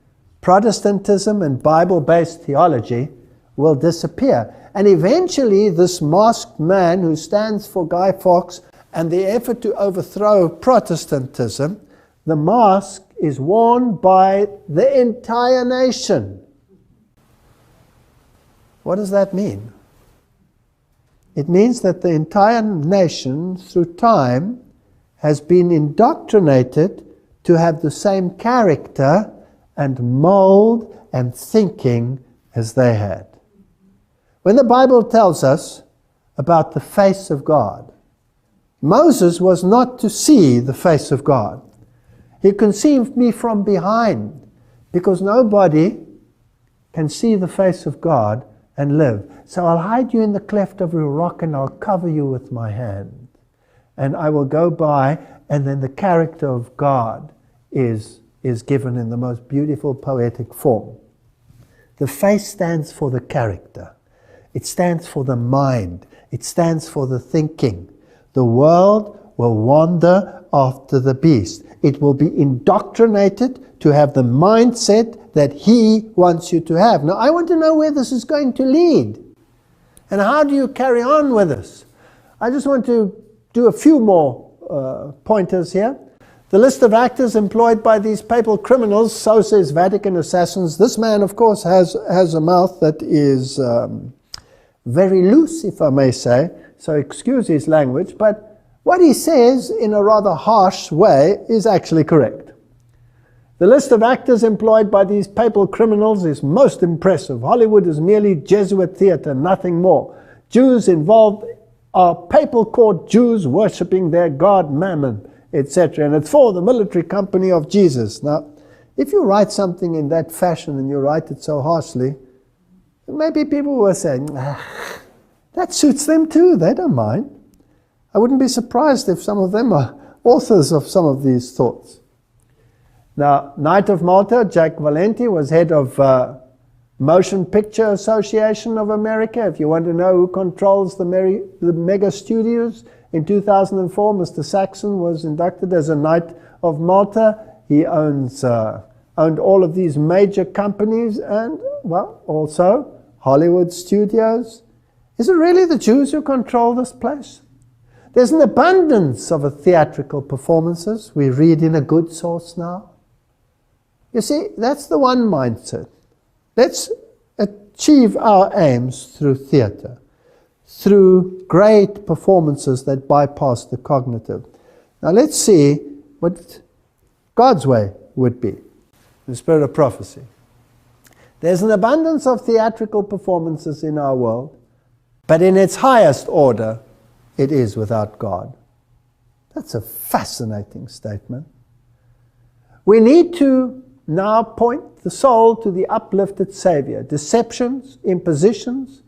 Protestantism and Bible-based theology will disappear. And eventually, this masked man who stands for Guy Fawkes and the effort to overthrow Protestantism, the mask is worn by the entire nation. What does that mean? It means that the entire nation, through time, has been indoctrinated to have the same character and mold and thinking as they had. When the Bible tells us about the face of God, Moses was not to see the face of God. He conceived me from behind, because nobody can see the face of God and live. So I'll hide you in the cleft of a rock and I'll cover you with my hand. And I will go by, and then the character of God is given in the most beautiful poetic form. The face stands for the character. It stands for the mind. It stands for the thinking. The world will wander after the beast. It will be indoctrinated to have the mindset that he wants you to have. Now, I want to know where this is going to lead. And how do you carry on with this? I just want to do a few more pointers here. The list of actors employed by these papal criminals, so says Vatican assassins. This man, of course, has a mouth that is very loose, if I may say, so excuse his language, but what he says in a rather harsh way is actually correct. The list of actors employed by these papal criminals is most impressive. Hollywood is merely Jesuit theater, nothing more. Jews involved are papal court Jews worshipping their god Mammon, etc. And it's for the military company of Jesus. Now, if you write something in that fashion and you write it so harshly, maybe people will say, that suits them too, they don't mind. I wouldn't be surprised if some of them are authors of some of these thoughts. Now, Knight of Malta, Jack Valenti, was head of Motion Picture Association of America. If you want to know who controls the mega studios, in 2004, Mr. Saxon was inducted as a Knight of Malta. He owns owned all of these major companies and, well, also Hollywood studios. Is it really the Jews who control this place? There's an abundance of theatrical performances. We read in a good source now. You see, that's the one mindset. Let's achieve our aims through theater, through great performances that bypass the cognitive. Now let's see what God's way would be, the spirit of prophecy. There's an abundance of theatrical performances in our world, but in its highest order, it is without God. That's a fascinating statement. We need to now point the soul to the uplifted Savior. Deceptions, impositions,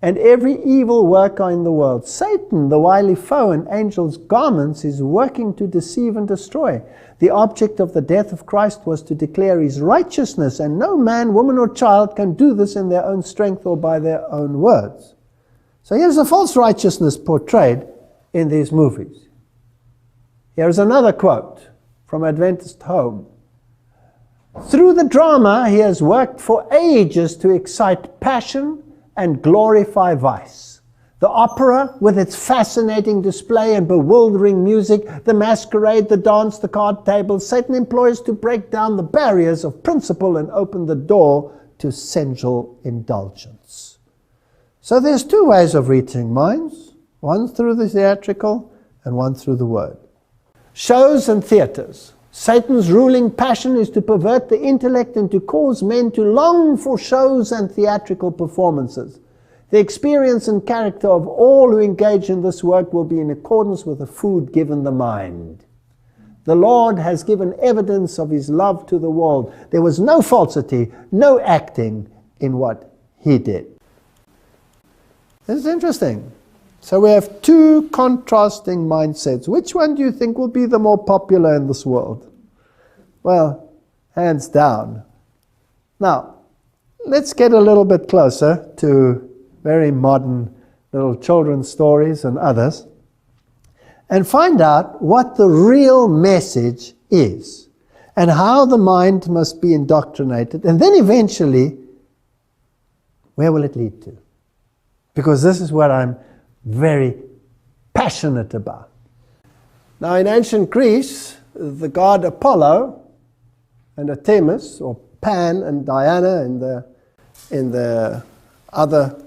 and every evil worker in the world. Satan, the wily foe in angels' garments, is working to deceive and destroy. The object of the death of Christ was to declare his righteousness, and no man, woman, or child can do this in their own strength or by their own words. So here's a false righteousness portrayed in these movies. Here's another quote from Adventist Home. Through the drama, he has worked for ages to excite passion and glorify vice. The opera, with its fascinating display and bewildering music, the masquerade, the dance, the card tables, Satan employs to break down the barriers of principle and open the door to sensual indulgence. So there's two ways of reaching minds, one through the theatrical and one through the word. Shows and theaters. Satan's ruling passion is to pervert the intellect and to cause men to long for shows and theatrical performances. The experience and character of all who engage in this work will be in accordance with the food given the mind. The Lord has given evidence of his love to the world. There was no falsity, no acting in what he did. This is interesting. So we have two contrasting mindsets. Which one do you think will be the more popular in this world? Well, hands down. Now, let's get a little bit closer to very modern little children's stories and others and find out what the real message is and how the mind must be indoctrinated, and then eventually, where will it lead to? Because this is what I'm very passionate about. Now, in ancient Greece, the god Apollo and Artemis, or Pan and Diana in the other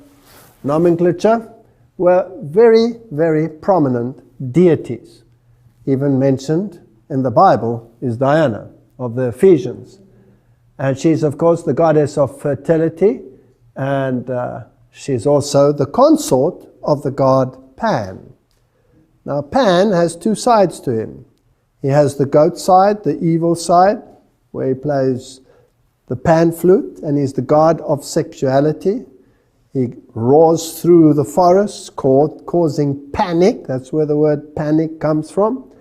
nomenclature, were very, very prominent deities. Even mentioned in the Bible is Diana of the Ephesians. And she's, of course, the goddess of fertility, and she's also the consort of the god Pan. Now, Pan has two sides to him. He has the goat side, the evil side, where he plays the pan flute, and he's the god of sexuality. He roars through the forests, causing panic. That's where the word panic comes from.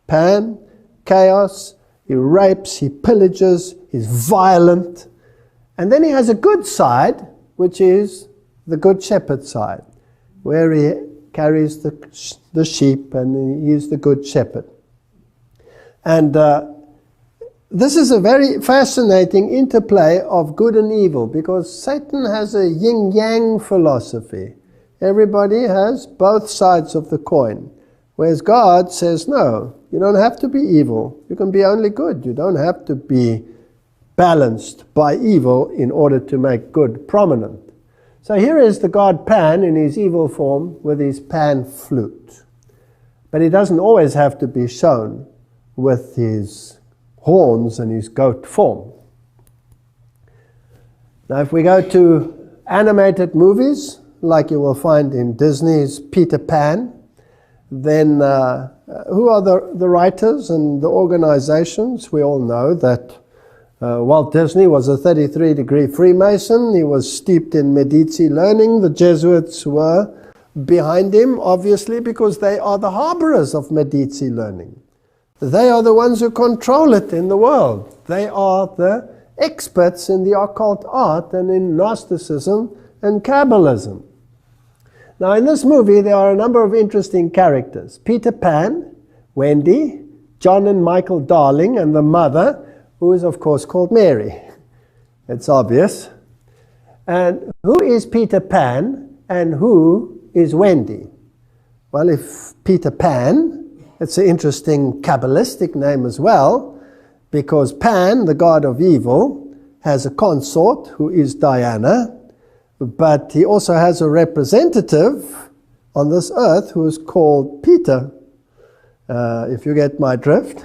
Pan, chaos. He rapes, he pillages, he's violent. And then he has a good side, which is the good shepherd side, where he carries the sheep, and he is the good shepherd. And this is a very fascinating interplay of good and evil, because Satan has a yin-yang philosophy. Everybody has both sides of the coin, whereas God says, no, you don't have to be evil. You can be only good. You don't have to be balanced by evil in order to make good prominent. So here is the god Pan in his evil form with his pan flute. But he doesn't always have to be shown with his horns and his goat form. Now, if we go to animated movies, like you will find in Disney's Peter Pan, then who are the writers and the organizations? We all know that Walt Disney was a 33-degree Freemason. He was steeped in Medici learning. The Jesuits were behind him, obviously, because they are the harborers of Medici learning. They are the ones who control it in the world. They are the experts in the occult art and in Gnosticism and Kabbalism. Now, in this movie, there are a number of interesting characters. Peter Pan, Wendy, John and Michael Darling, and the mother who is of course called Mary. It's obvious. And who is Peter Pan and who is Wendy? Well, if Peter Pan, it's an interesting Kabbalistic name as well, because Pan, the god of evil, has a consort who is Diana, but he also has a representative on this earth who is called Peter, if you get my drift.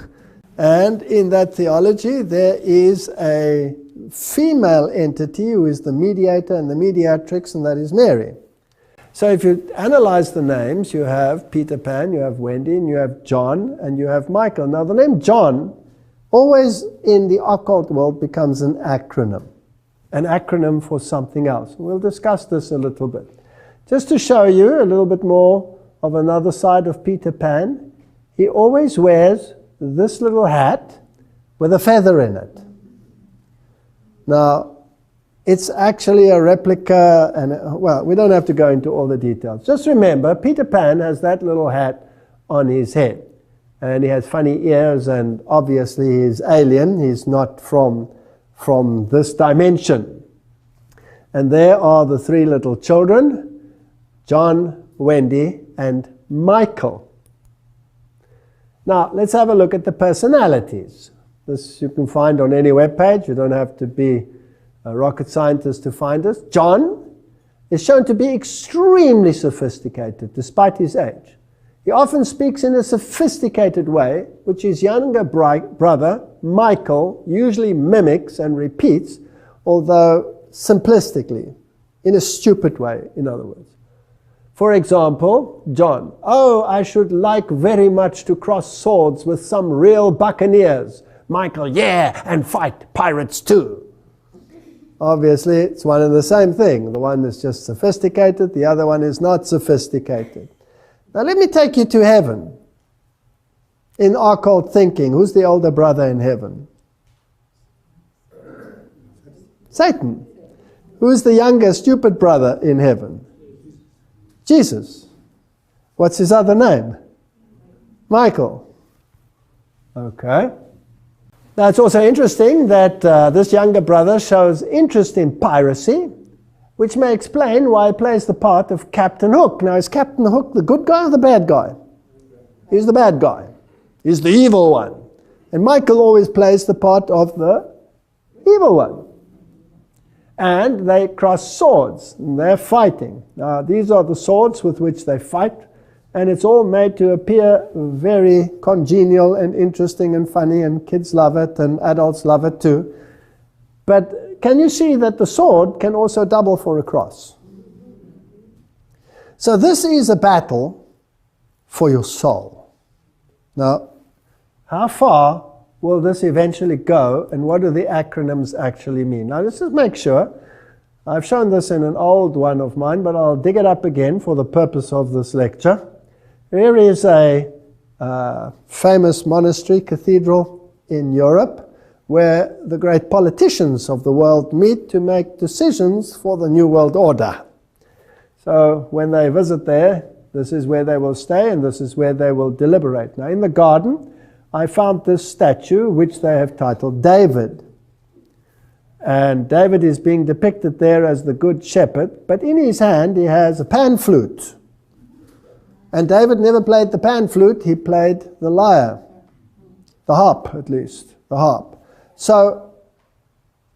And in that theology, there is a female entity who is the mediator and the mediatrix, and that is Mary. So if you analyze the names, you have Peter Pan, you have Wendy, and you have John, and you have Michael. Now the name John always in the occult world becomes an acronym for something else. We'll discuss this a little bit. Just to show you a little bit more of another side of Peter Pan, he always wears this little hat with a feather in it. Now, it's actually a replica, and well, we don't have to go into all the details. Just remember, Peter Pan has that little hat on his head. And he has funny ears, and obviously he's alien. He's not from this dimension. And there are the three little children, John, Wendy, and Michael. Now, let's have a look at the personalities. This you can find on any webpage. You don't have to be a rocket scientist to find this. John is shown to be extremely sophisticated, despite his age. He often speaks in a sophisticated way, which his younger brother, Michael, usually mimics and repeats, although simplistically, in a stupid way, in other words. For example, John, "Oh, I should like very much to cross swords with some real buccaneers." Michael, "Yeah, and fight pirates too." Obviously, it's one and the same thing. The one is just sophisticated, the other one is not sophisticated. Now let me take you to heaven. In occult thinking, who's the older brother in heaven? Satan. Who's the younger stupid brother in heaven? Jesus. What's his other name? Michael. Okay. Now it's also interesting that this younger brother shows interest in piracy, which may explain why he plays the part of Captain Hook. Now is Captain Hook the good guy or the bad guy? He's the bad guy. He's the evil one. And Michael always plays the part of the evil one. And they cross swords, and they're fighting. Now, these are the swords with which they fight, and it's all made to appear very congenial and interesting and funny, and kids love it, and adults love it too. But can you see that the sword can also double for a cross? So this is a battle for your soul. Now, how far will this eventually go, and what do the acronyms actually mean? Now let's just make sure. I've shown this in an old one of mine, but I'll dig it up again for the purpose of this lecture. Here is a famous monastery cathedral in Europe where the great politicians of the world meet to make decisions for the New World Order. So when they visit there, this is where they will stay and this is where they will deliberate. Now in the garden, I found this statue which they have titled David. And David is being depicted there as the good shepherd, but in his hand he has a pan flute. And David never played the pan flute, he played the lyre. The harp, at least, the harp. So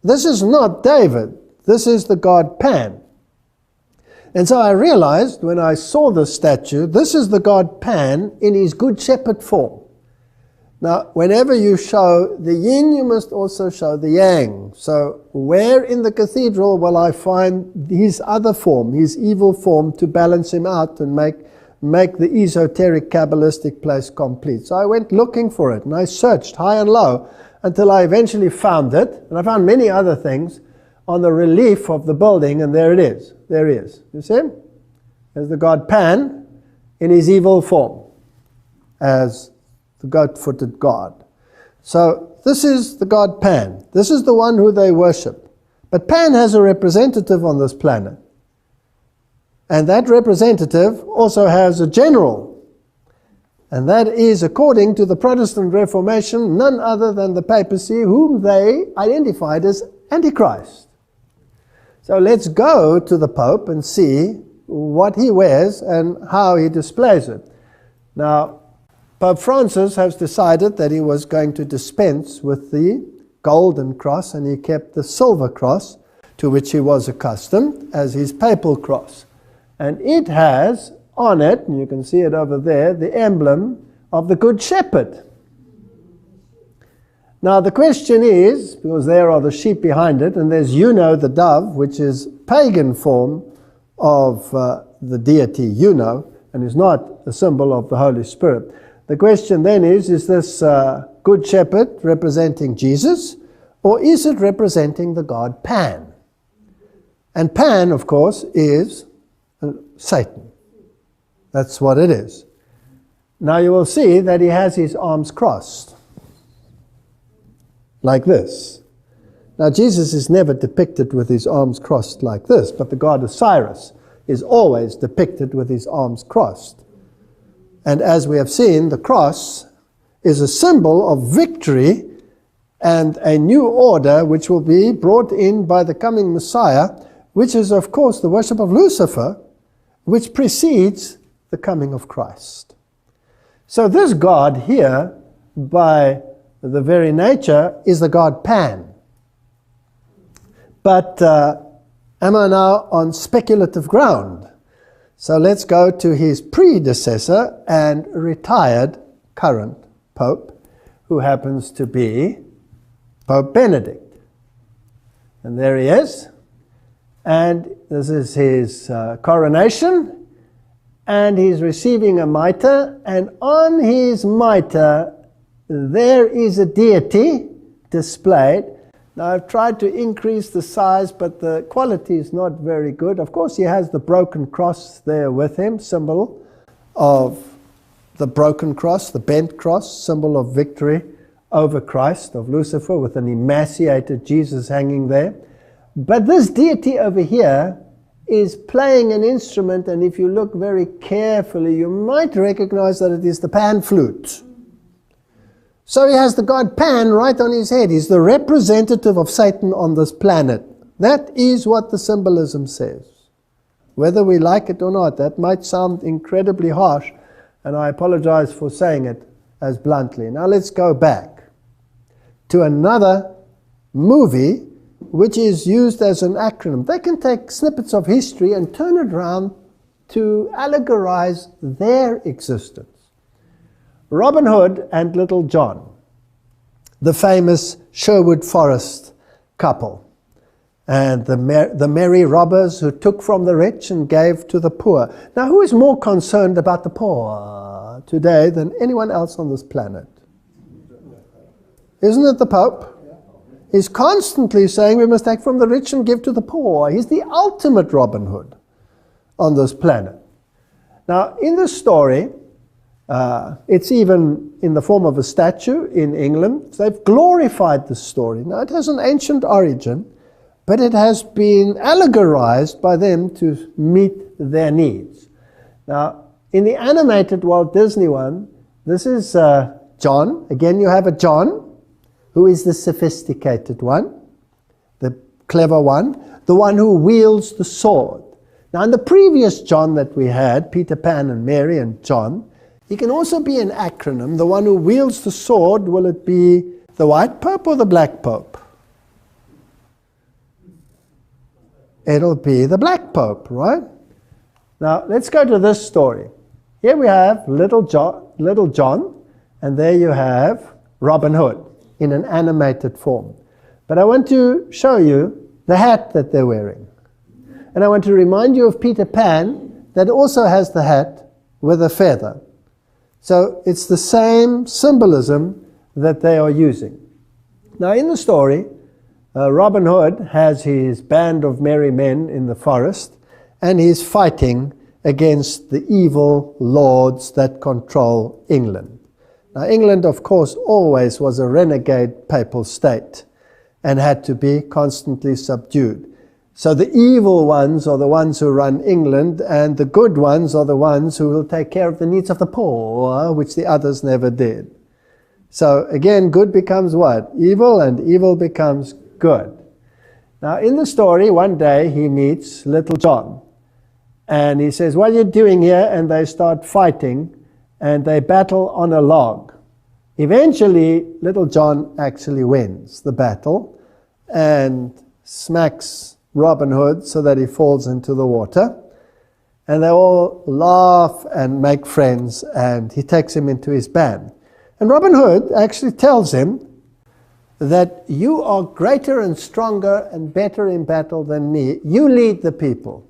this is not David, this is the god Pan. And so I realized when I saw this statue, this is the god Pan in his good shepherd form. Now, whenever you show the yin, you must also show the yang. So where in the cathedral will I find his other form, his evil form, to balance him out and make the esoteric Kabbalistic place complete? So I went looking for it, and I searched high and low until I eventually found it. And I found many other things on the relief of the building, and there it is. There he is. You see him? There's the god Pan in his evil form as the goat-footed god. So this is the god Pan. This is the one who they worship. But Pan has a representative on this planet. And that representative also has a general. And that is, according to the Protestant Reformation, none other than the papacy, whom they identified as Antichrist. So let's go to the Pope and see what he wears and how he displays it. Now, Pope Francis has decided that he was going to dispense with the golden cross, and he kept the silver cross, to which he was accustomed, as his papal cross. And it has on it, and you can see it over there, the emblem of the Good Shepherd. Now the question is, because there are the sheep behind it, and there's Juno the dove, which is pagan form of the deity Juno, and is not a symbol of the Holy Spirit. The question then is this Good Shepherd representing Jesus, or is it representing the god Pan? And Pan, of course, is Satan. That's what it is. Now you will see that he has his arms crossed, like this. Now Jesus is never depicted with his arms crossed like this, but the god Osiris is always depicted with his arms crossed. And as we have seen, the cross is a symbol of victory and a new order which will be brought in by the coming Messiah, which is, of course, the worship of Lucifer, which precedes the coming of Christ. So this god here, by the very nature, is the god Pan. But am I now on speculative ground? So let's go to his predecessor and retired current Pope, who happens to be Pope Benedict. And there he is. And this is his coronation. And he's receiving a mitre, and on his mitre there is a deity displayed. Now I've tried to increase the size, but the quality is not very good. Of course he has the broken cross there with him, symbol of the broken cross, the bent cross, symbol of victory over Christ, of Lucifer, with an emaciated Jesus hanging there. But this deity over here is playing an instrument, and if you look very carefully, you might recognize that it is the pan flute. So he has the god Pan right on his head. He's the representative of Satan on this planet. That is what the symbolism says. Whether we like it or not, that might sound incredibly harsh, and I apologize for saying it as bluntly. Now let's go back to another movie which is used as an acronym. They can take snippets of history and turn it around to allegorize their existence. Robin Hood and Little John, the famous Sherwood Forest couple, and the merry robbers who took from the rich and gave to the poor. Now, who is more concerned about the poor today than anyone else on this planet? Isn't it the Pope? He's constantly saying we must take from the rich and give to the poor. He's the ultimate Robin Hood on this planet. Now, in this story, it's even in the form of a statue in England. They've glorified this story. Now, it has an ancient origin, but it has been allegorized by them to meet their needs. Now, in the animated Walt Disney one, this is John. Again, you have a John, who is the sophisticated one, the clever one, the one who wields the sword. Now, in the previous John that we had, Peter Pan and Mary and John, he can also be an acronym. The one who wields the sword, will it be the white pope or the black pope? It'll be the black pope, right? Now, let's go to this story. Here we have Little John, and there you have Robin Hood in an animated form. But I want to show you the hat that they're wearing. And I want to remind you of Peter Pan, that also has the hat with a feather. So it's the same symbolism that they are using. Now in the story, Robin Hood has his band of merry men in the forest, and he's fighting against the evil lords that control England. Now, England, of course, always was a renegade papal state and had to be constantly subdued. So the evil ones are the ones who run England, and the good ones are the ones who will take care of the needs of the poor, which the others never did. So again, good becomes what? Evil, and evil becomes good. Now in the story, one day he meets little John. And he says, what are you doing here? And they start fighting, and they battle on a log. Eventually, little John actually wins the battle and smacks Robin Hood so that he falls into the water. And they all laugh and make friends, and he takes him into his band. And Robin Hood actually tells him that you are greater and stronger and better in battle than me. You lead the people.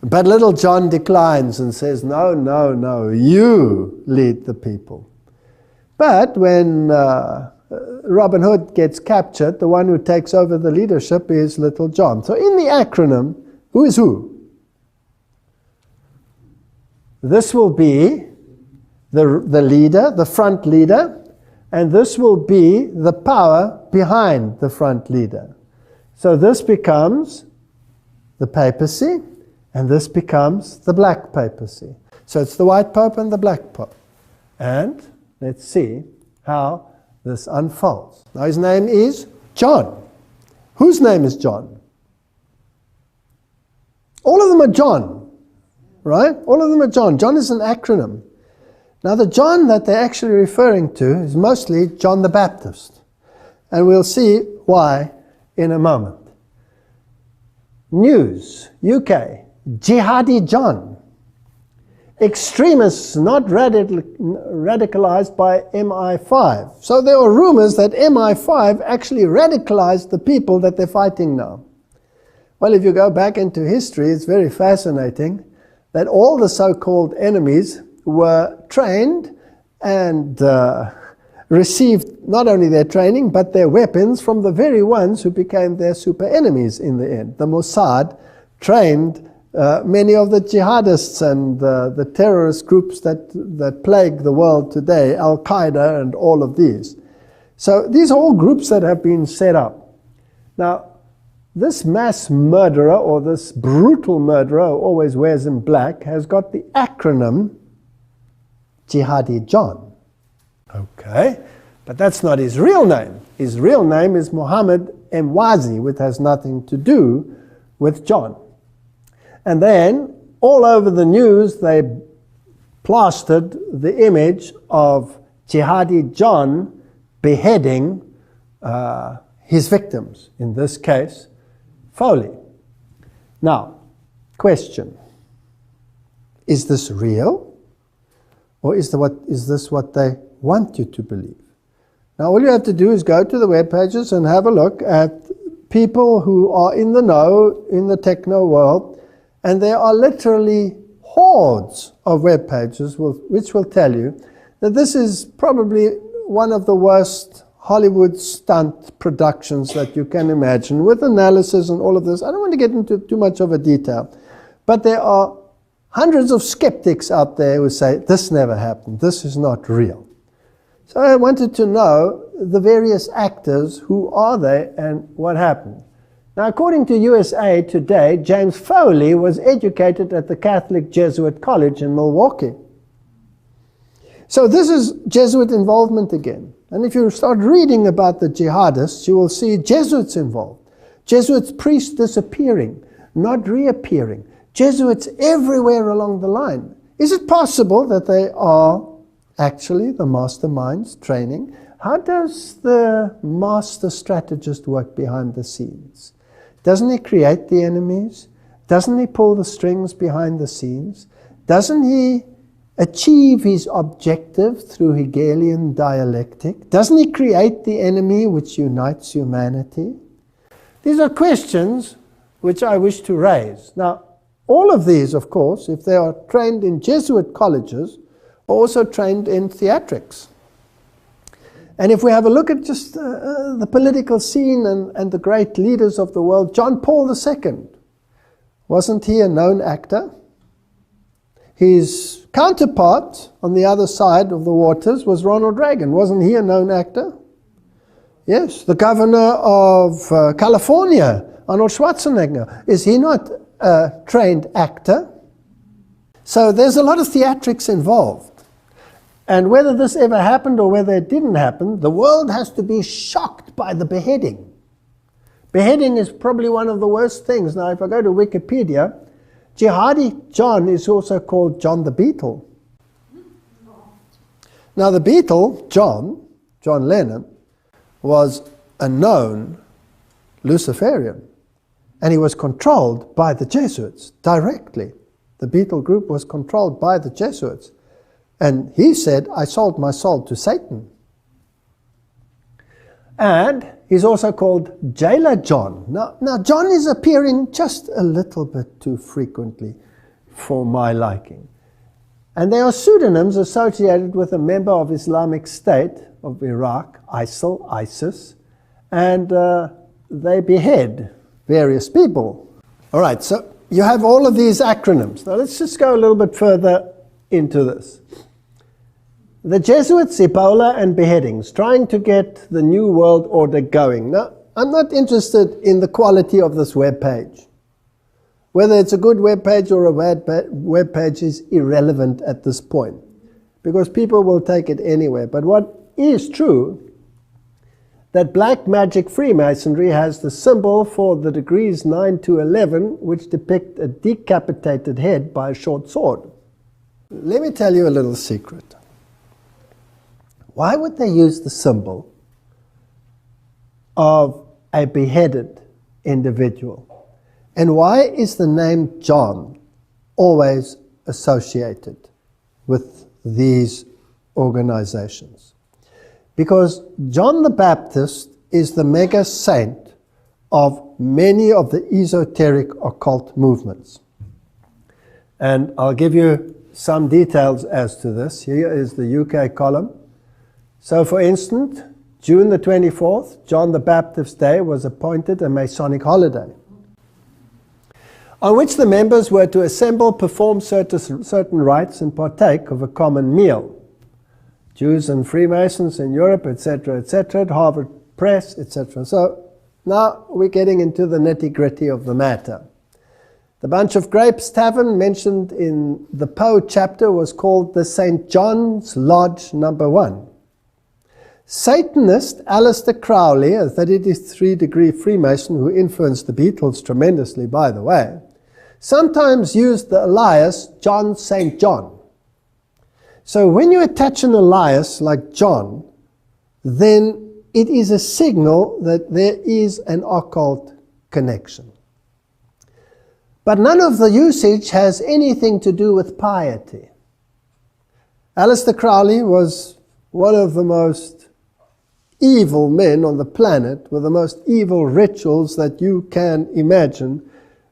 But little John declines and says, no, no, no, you lead the people. But when Robin Hood gets captured, the one who takes over the leadership is little John. So in the acronym, who is who? This will be the leader, the front leader, and this will be the power behind the front leader. So this becomes the papacy, and this becomes the black papacy. So it's the white pope and the black pope. And let's see how this unfolds. Now his name is John. Whose name is John? All of them are John, right? All of them are John. John is an acronym. Now the John that they're actually referring to is mostly John the Baptist. And we'll see why in a moment. News, UK. Jihadi John. Extremists not radicalized by MI5. So there are rumors that MI5 actually radicalized the people that they're fighting now. Well, if you go back into history, it's very fascinating that all the so-called enemies were trained and received not only their training, but their weapons from the very ones who became their super enemies in the end. The Mossad trained many of the jihadists and the terrorist groups that plague the world today, Al-Qaeda and all of these. So these are all groups that have been set up. Now, this mass murderer, or this brutal murderer who always wears in black, has got the acronym Jihadi John. Okay, but that's not his real name. His real name is Muhammad Mwazi, which has nothing to do with John. And then, all over the news, they plastered the image of Jihadi John beheading his victims, in this case, Foley. Now, question. Is this real? Or is this what they want you to believe? Now, all you have to do is go to the web pages and have a look at people who are in the know, in the techno world, and there are literally hordes of web pages which will tell you that this is probably one of the worst Hollywood stunt productions that you can imagine, with analysis and all of this. I don't want to get into too much of a detail, but there are hundreds of skeptics out there who say, this never happened, this is not real. So I wanted to know the various actors, who are they and what happened. Now, according to USA Today, James Foley was educated at the Catholic Jesuit College in Milwaukee. So this is Jesuit involvement again. And if you start reading about the jihadists, you will see Jesuits involved. Jesuits priests disappearing, not reappearing. Jesuits everywhere along the line. Is it possible that they are actually the masterminds training? How does the master strategist work behind the scenes? Doesn't he create the enemies? Doesn't he pull the strings behind the scenes? Doesn't he achieve his objective through Hegelian dialectic? Doesn't he create the enemy which unites humanity? These are questions which I wish to raise. Now, all of these, of course, if they are trained in Jesuit colleges, are also trained in theatrics. And if we have a look at just the political scene and the great leaders of the world, John Paul II, wasn't he a known actor? His counterpart on the other side of the waters was Ronald Reagan. Wasn't he a known actor? Yes. The governor of California Arnold Schwarzenegger, is he not a trained actor? So there's a lot of theatrics involved. And whether this ever happened or whether it didn't happen, the world has to be shocked by the beheading. Beheading is probably one of the worst things. Now, if I go to Wikipedia, Jihadi John is also called John the Beatle. Now, the Beatle, John Lennon, was a known Luciferian, and he was controlled by the Jesuits directly. The Beatle group was controlled by the Jesuits. And he said, I sold my soul to Satan. And he's also called Jailer John. Now John is appearing just a little bit too frequently for my liking. And there are pseudonyms associated with a member of Islamic State of Iraq, ISIL, ISIS, and they behead various people. All right, so you have all of these acronyms. Now let's just go a little bit further into this. The Jesuits, Ebola, and beheadings, trying to get the New World Order going. Now, I'm not interested in the quality of this web page. Whether it's a good web page or a bad web page is irrelevant at this point, because people will take it anywhere. But what is true, that black magic Freemasonry has the symbol for the degrees 9 to 11, which depict a decapitated head by a short sword. Let me tell you a little secret. Why would they use the symbol of a beheaded individual? And why is the name John always associated with these organizations? Because John the Baptist is the mega saint of many of the esoteric occult movements. And I'll give you some details as to this. Here is the UK column. So, for instance, June the 24th, John the Baptist's Day, was appointed a Masonic holiday, on which the members were to assemble, perform certain rites, and partake of a common meal. Jews and Freemasons in Europe, etc., etc., Harvard Press, etc. So, now we're getting into the nitty-gritty of the matter. The Bunch of Grapes Tavern, mentioned in the Poe chapter, was called the St. John's Lodge No. 1. Satanist Aleister Crowley, a 33-degree Freemason who influenced the Beatles tremendously, by the way, sometimes used the alias John St. John. So when you attach an alias like John, then it is a signal that there is an occult connection. But none of the usage has anything to do with piety. Aleister Crowley was one of the most evil men on the planet, with the most evil rituals that you can imagine,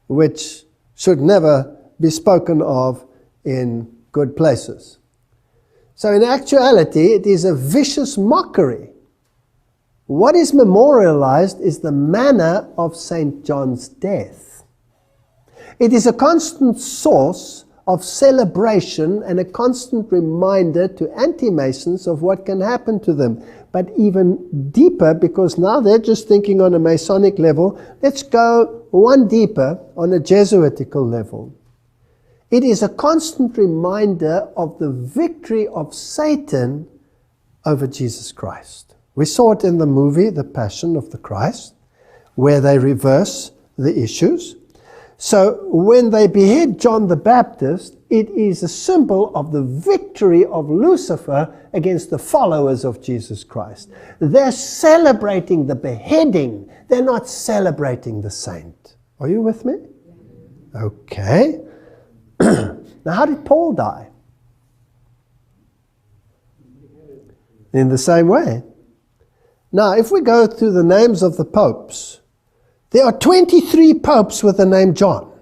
which should never be spoken of in good places. So in actuality, it is a vicious mockery. What is memorialized is the manner of St. John's death. It is a constant source of celebration and a constant reminder to anti-Masons of what can happen to them. But even deeper, because now they're just thinking on a Masonic level, let's go one deeper on a Jesuitical level. It is a constant reminder of the victory of Satan over Jesus Christ. We saw it in the movie, The Passion of the Christ, where they reverse the issues. So when they behead John the Baptist, it is a symbol of the victory of Lucifer against the followers of Jesus Christ. They're celebrating the beheading. They're not celebrating the saint. Are you with me? Okay. Now, how did Paul die? In the same way. Now, if we go through the names of the popes, there are 23 popes with the name John.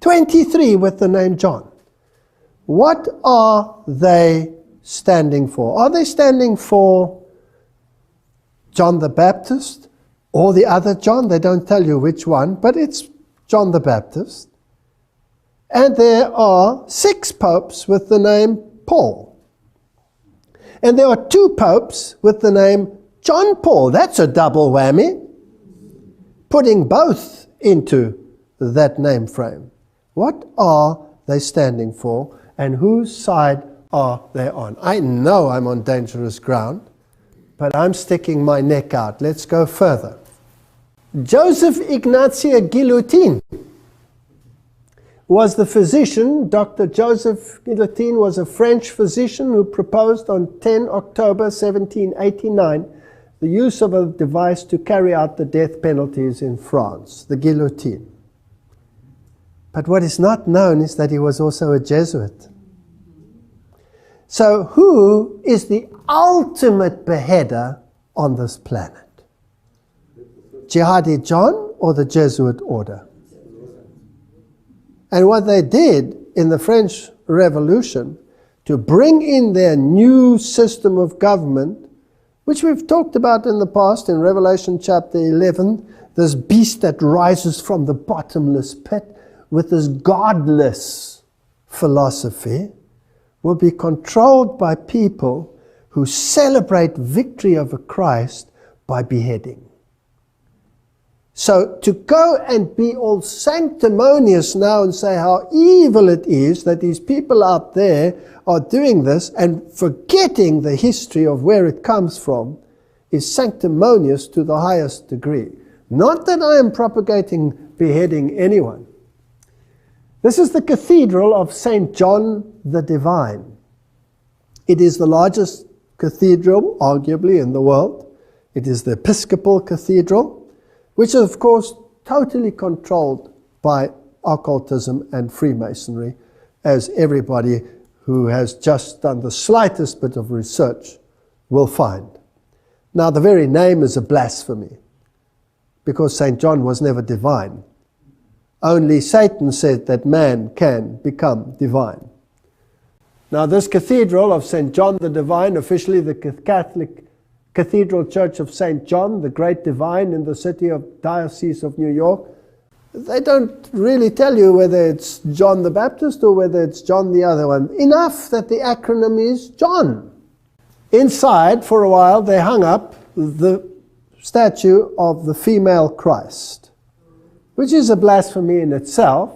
23 with the name John. What are they standing for? Are they standing for John the Baptist or the other John? They don't tell you which one, but it's John the Baptist. And there are 6 popes with the name Paul. And there are 2 popes with the name John Paul. That's a double whammy. putting both into that name frame. What are they standing for, and whose side are they on? I know I'm on dangerous ground, but I'm sticking my neck out. Let's go further. Joseph Ignatia Guillotin was the physician. Dr. Joseph Guillotin was a French physician who proposed on 10 October 1789 the use of a device to carry out the death penalties in France, the guillotine. But what is not known is that he was also a Jesuit. So who is the ultimate beheader on this planet? Jihadi John or the Jesuit order? And what they did in the French Revolution to bring in their new system of government, which we've talked about in the past in Revelation chapter 11, this beast that rises from the bottomless pit with this godless philosophy, will be controlled by people who celebrate victory over Christ by beheading. So to go and be all sanctimonious now and say how evil it is that these people out there are doing this and forgetting the history of where it comes from is sanctimonious to the highest degree. Not that I am propagating beheading anyone. This is the Cathedral of St. John the Divine. It is the largest cathedral, arguably, in the world. It is the Episcopal Cathedral, which is, of course, totally controlled by occultism and Freemasonry, as everybody who has just done the slightest bit of research will find. Now, the very name is a blasphemy, because St. John was never divine. Only Satan said that man can become divine. Now, this Cathedral of St. John the Divine, officially the Catholic Cathedral Church of St. John, the Great Divine in the city of Diocese of New York, they don't really tell you whether it's John the Baptist or whether it's John the other one. Enough that the acronym is John. Inside, for a while, they hung up the statue of the female Christ, which is a blasphemy in itself,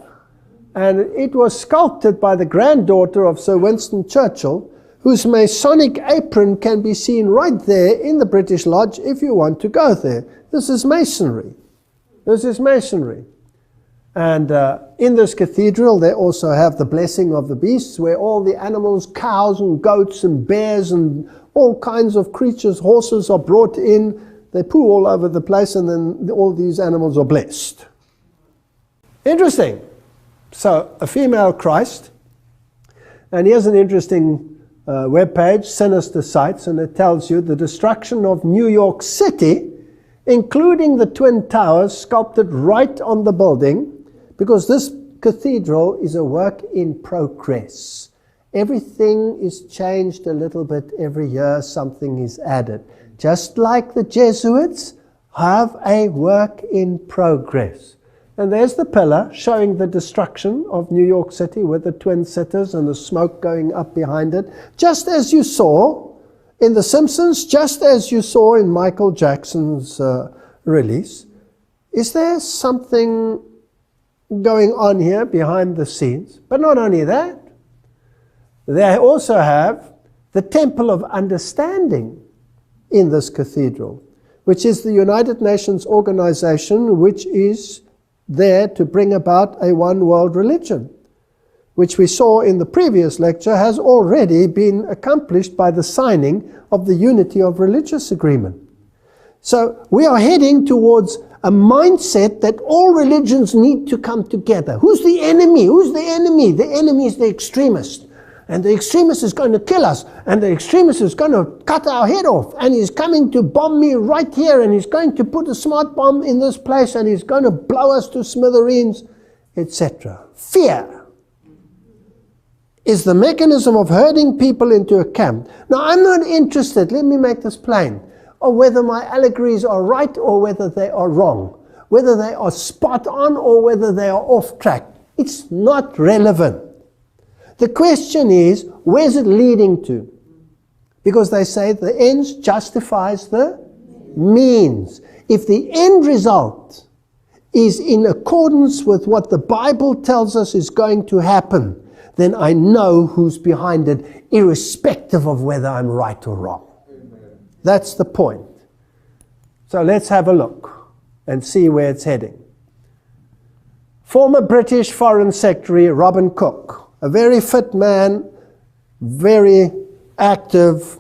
and it was sculpted by the granddaughter of Sir Winston Churchill, whose Masonic apron can be seen right there in the British Lodge if you want to go there. This is Masonry. This is Masonry. And in this cathedral they also have the blessing of the beasts, where all the animals, cows and goats and bears and all kinds of creatures, horses are brought in. They poo all over the place, and then all these animals are blessed. Interesting. So a female Christ. And here's an interesting webpage, Sinister Sites, and it tells you the destruction of New York City, including the Twin Towers, sculpted right on the building, because this cathedral is a work in progress. Everything is changed a little bit every year, something is added. Just like the Jesuits have a work in progress. And there's the pillar showing the destruction of New York City with the twin sitters and the smoke going up behind it. Just as you saw in The Simpsons, just as you saw in Michael Jackson's release. Is there something going on here behind the scenes? But not only that, they also have the Temple of Understanding in this cathedral, which is the United Nations organization which is there to bring about a one world religion, which we saw in the previous lecture has already been accomplished by the signing of the Unity of Religious Agreement. So we are heading towards a mindset that all religions need to come together. Who's the enemy? Who's the enemy? The enemy is the extremist. And the extremist is going to kill us. And the extremist is going to cut our head off. And he's coming to bomb me right here. And he's going to put a smart bomb in this place. And he's going to blow us to smithereens, etc. Fear is the mechanism of herding people into a camp. Now, I'm not interested, let me make this plain, or whether my allegories are right or whether they are wrong, whether they are spot on or whether they are off track. It's not relevant. The question is, where's it leading to? Because they say the ends justifies the means. If the end result is in accordance with what the Bible tells us is going to happen, then I know who's behind it, irrespective of whether I'm right or wrong. Amen. That's the point. So let's have a look and see where it's heading. Former British Foreign Secretary Robin Cook, a very fit man, very active,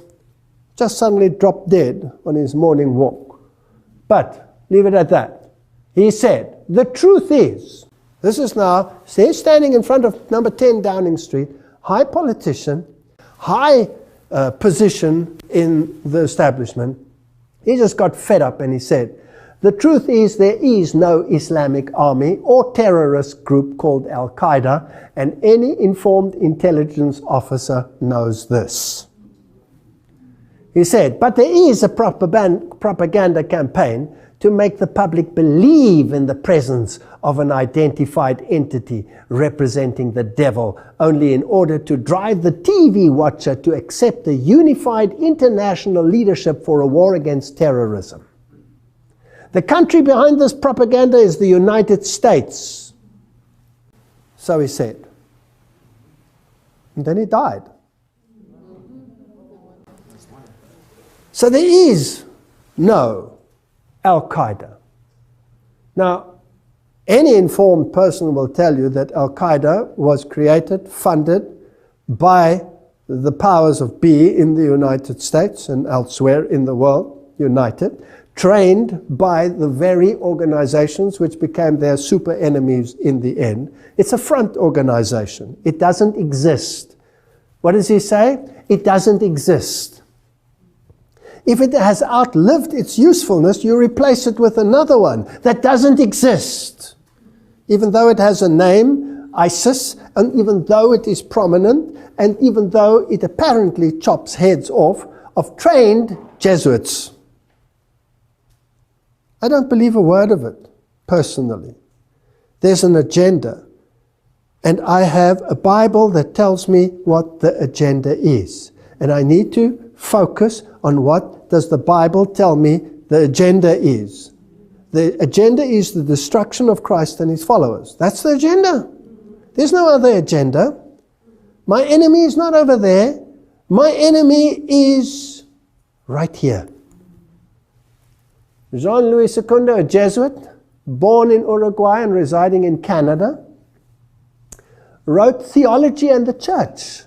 just suddenly dropped dead on his morning walk. But leave it at that. He said, the truth is, this is now, he's standing in front of number 10 Downing Street, high politician, high position in the establishment. He just got fed up and he said, the truth is there is no Islamic army or terrorist group called Al-Qaeda, and any informed intelligence officer knows this. He said, but there is a propaganda campaign to make the public believe in the presence of an identified entity representing the devil, only in order to drive the TV watcher to accept a unified international leadership for a war against terrorism. The country behind this propaganda is the United States. So he said. And then he died. So there is no Al-Qaeda. Now, any informed person will tell you that Al-Qaeda was created, funded by the powers of be in the United States and elsewhere in the world, united, trained by the very organizations which became their super enemies in the end. It's a front organization. It doesn't exist. What does he say? It doesn't exist. If it has outlived its usefulness, you replace it with another one that doesn't exist. Even though it has a name, ISIS, and even though it is prominent, and even though it apparently chops heads off of trained Jesuits. I don't believe a word of it, personally. There's an agenda. And I have a Bible that tells me what the agenda is. And I need to focus on what does the Bible tell me the agenda is. The agenda is the destruction of Christ and his followers. That's the agenda. There's no other agenda. My enemy is not over there. My enemy is right here. Jean-Louis II, a Jesuit, born in Uruguay and residing in Canada, wrote Theology and the Church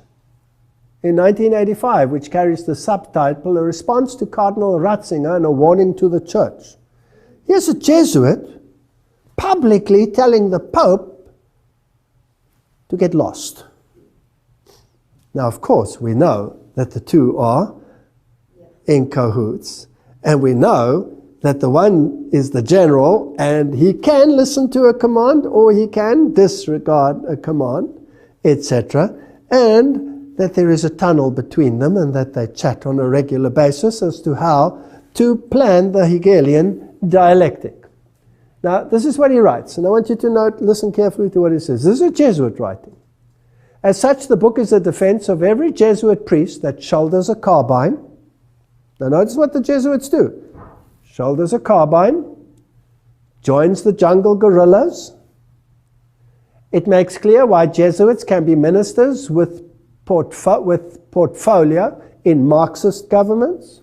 in 1985, which carries the subtitle, A Response to Cardinal Ratzinger and a Warning to the Church. Here's a Jesuit publicly telling the Pope to get lost. Now, of course, we know that the two are in cahoots, and we know that the one is the general, and he can listen to a command, or he can disregard a command, etc., and that there is a tunnel between them and that they chat on a regular basis as to how to plan the Hegelian dialectic. Now, this is what he writes, and I want you to note, listen carefully to what he says. This is a Jesuit writing. As such, the book is a defense of every Jesuit priest that shoulders a carbine. Now, notice what the Jesuits do. Shoulders a carbine, joins the jungle guerrillas. It makes clear why Jesuits can be ministers with portfolio in Marxist governments,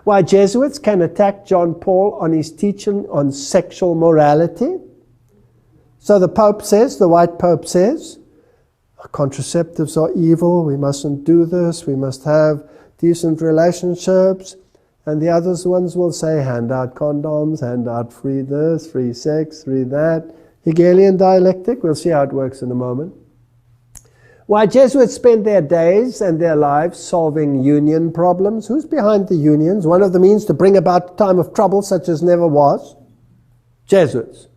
why Jesuits can attack John Paul on his teaching on sexual morality. So the Pope says, the white Pope says, contraceptives are evil, we mustn't do this, we must have decent relationships. And the other ones will say, hand out condoms, hand out free this, free sex, free that. Hegelian dialectic, we'll see how it works in a moment. Why Jesuits spend their days and their lives solving union problems. Who's behind the unions? One of the means to bring about a time of trouble such as never was. Jesuits.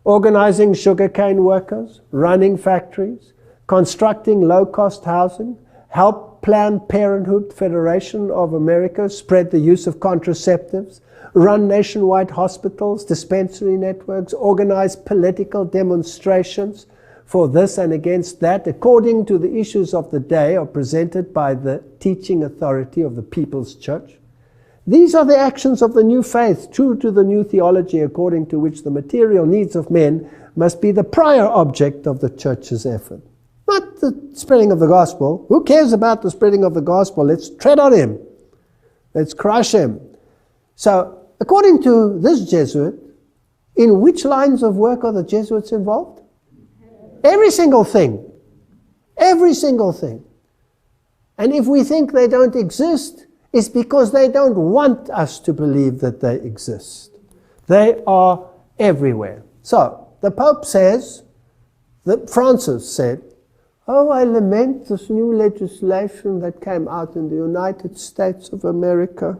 Organizing sugarcane workers, running factories, constructing low-cost housing, help Planned Parenthood Federation of America spread the use of contraceptives, run nationwide hospitals, dispensary networks, organize political demonstrations for this and against that, according to the issues of the day are presented by the teaching authority of the People's Church. These are the actions of the new faith, true to the new theology, according to which the material needs of men must be the prior object of the church's effort. Not the spreading of the gospel. Who cares about the spreading of the gospel? Let's tread on him. Let's crush him. So, according to this Jesuit, in which lines of work are the Jesuits involved? Every single thing. Every single thing. And if we think they don't exist, it's because they don't want us to believe that they exist. They are everywhere. So, the Pope says, that Francis said, "Oh, I lament this new legislation that came out in the United States of America.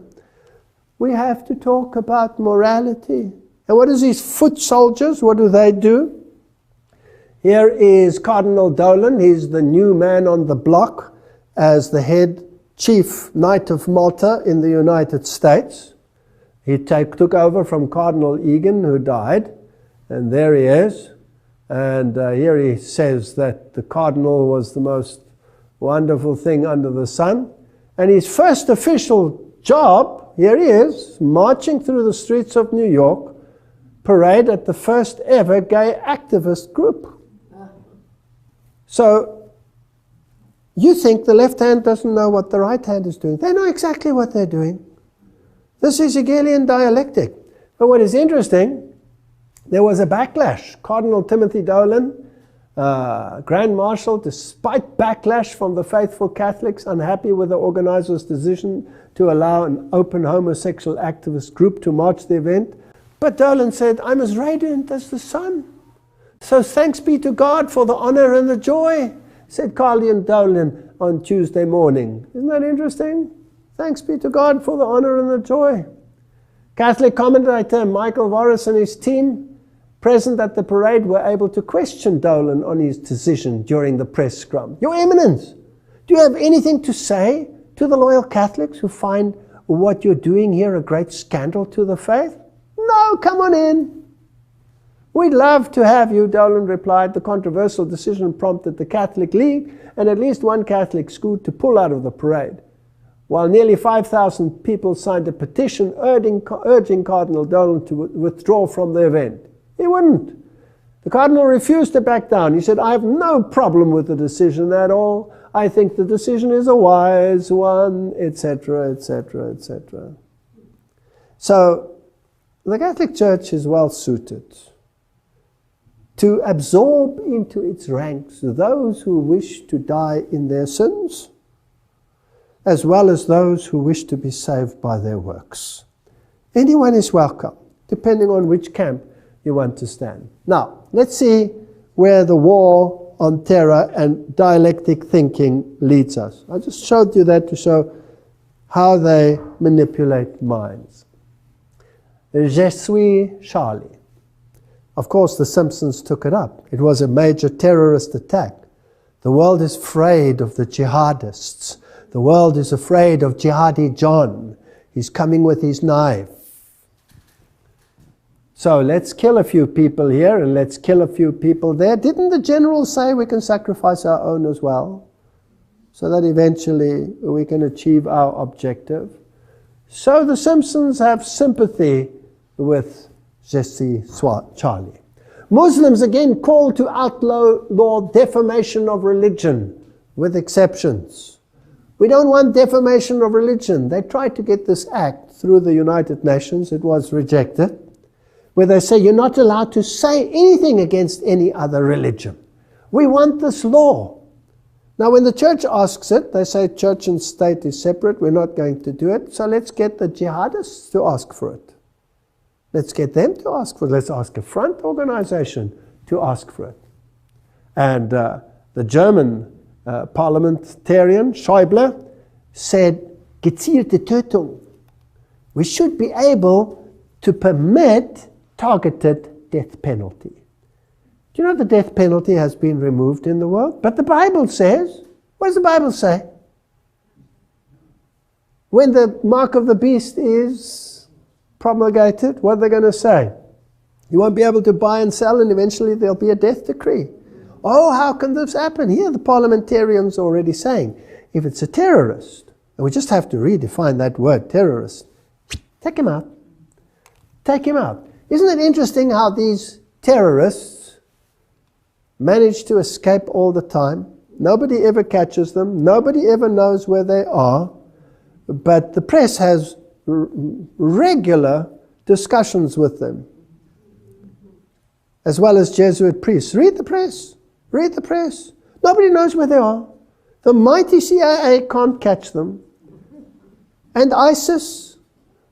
We have to talk about morality." And what is these foot soldiers? What do they do? Here is Cardinal Dolan. He's the new man on the block as the head chief knight of Malta in the United States. He took over from Cardinal Egan, who died. And there he is. And here he says that the cardinal was the most wonderful thing under the sun. And his first official job, here he is, marching through the streets of New York, parade at the first ever gay activist group. So, you think the left hand doesn't know what the right hand is doing. They know exactly what they're doing. This is Hegelian dialectic. But what is interesting, there was a backlash. Cardinal Timothy Dolan, Grand Marshal, despite backlash from the faithful Catholics, unhappy with the organizers' decision to allow an open homosexual activist group to march the event. But Dolan said, "I'm as radiant as the sun. So thanks be to God for the honor and the joy," said Cardinal Dolan on Tuesday morning. Isn't that interesting? Thanks be to God for the honor and the joy. Catholic commentator Michael Voris and his team present at the parade were able to question Dolan on his decision during the press scrum. "Your Eminence, do you have anything to say to the loyal Catholics who find what you're doing here a great scandal to the faith?" "No, come on in." "We'd love to have you," Dolan replied. The controversial decision prompted the Catholic League and at least one Catholic school to pull out of the parade, while nearly 5,000 people signed a petition urging Cardinal Dolan to withdraw from the event. He wouldn't. The Cardinal refused to back down. He said, "I have no problem with the decision at all. I think the decision is a wise one," etc., etc., etc. So, the Catholic Church is well suited to absorb into its ranks those who wish to die in their sins, as well as those who wish to be saved by their works. Anyone is welcome, depending on which camp you want to stand. Now, let's see where the war on terror and dialectic thinking leads us. I just showed you that to show how they manipulate minds. Je suis Charlie. Of course, the Simpsons took it up. It was a major terrorist attack. The world is afraid of the jihadists. The world is afraid of Jihadi John. He's coming with his knife. So let's kill a few people here and let's kill a few people there. Didn't the general say we can sacrifice our own as well, so that eventually we can achieve our objective? So the Simpsons have sympathy with Je suis Charlie. Muslims again call to outlaw defamation of religion, with exceptions. We don't want defamation of religion. They tried to get this act through the United Nations. It was rejected, where they say you're not allowed to say anything against any other religion. We want this law. Now, when the church asks it, they say church and state is separate. We're not going to do it. So let's get the jihadists to ask for it. Let's get them to ask for it. Let's ask a front organization to ask for it. And the German parliamentarian, Schäuble, said, gezielte Tötung. We should be able to permit targeted death penalty. Do you know the death penalty has been removed in the world? But the Bible says, what does the Bible say? When the mark of the beast is promulgated, what are they going to say? You won't be able to buy and sell, and eventually there'll be a death decree. Oh, how can this happen? Here the parliamentarians are already saying, if it's a terrorist, and we just have to redefine that word, terrorist, Take him out. Take him out. Isn't it interesting how these terrorists manage to escape all the time? Nobody ever catches them. Nobody ever knows where they are. But the press has regular discussions with them, as well as Jesuit priests. Read the press. Read the press. Nobody knows where they are. The mighty CIA can't catch them. And ISIS,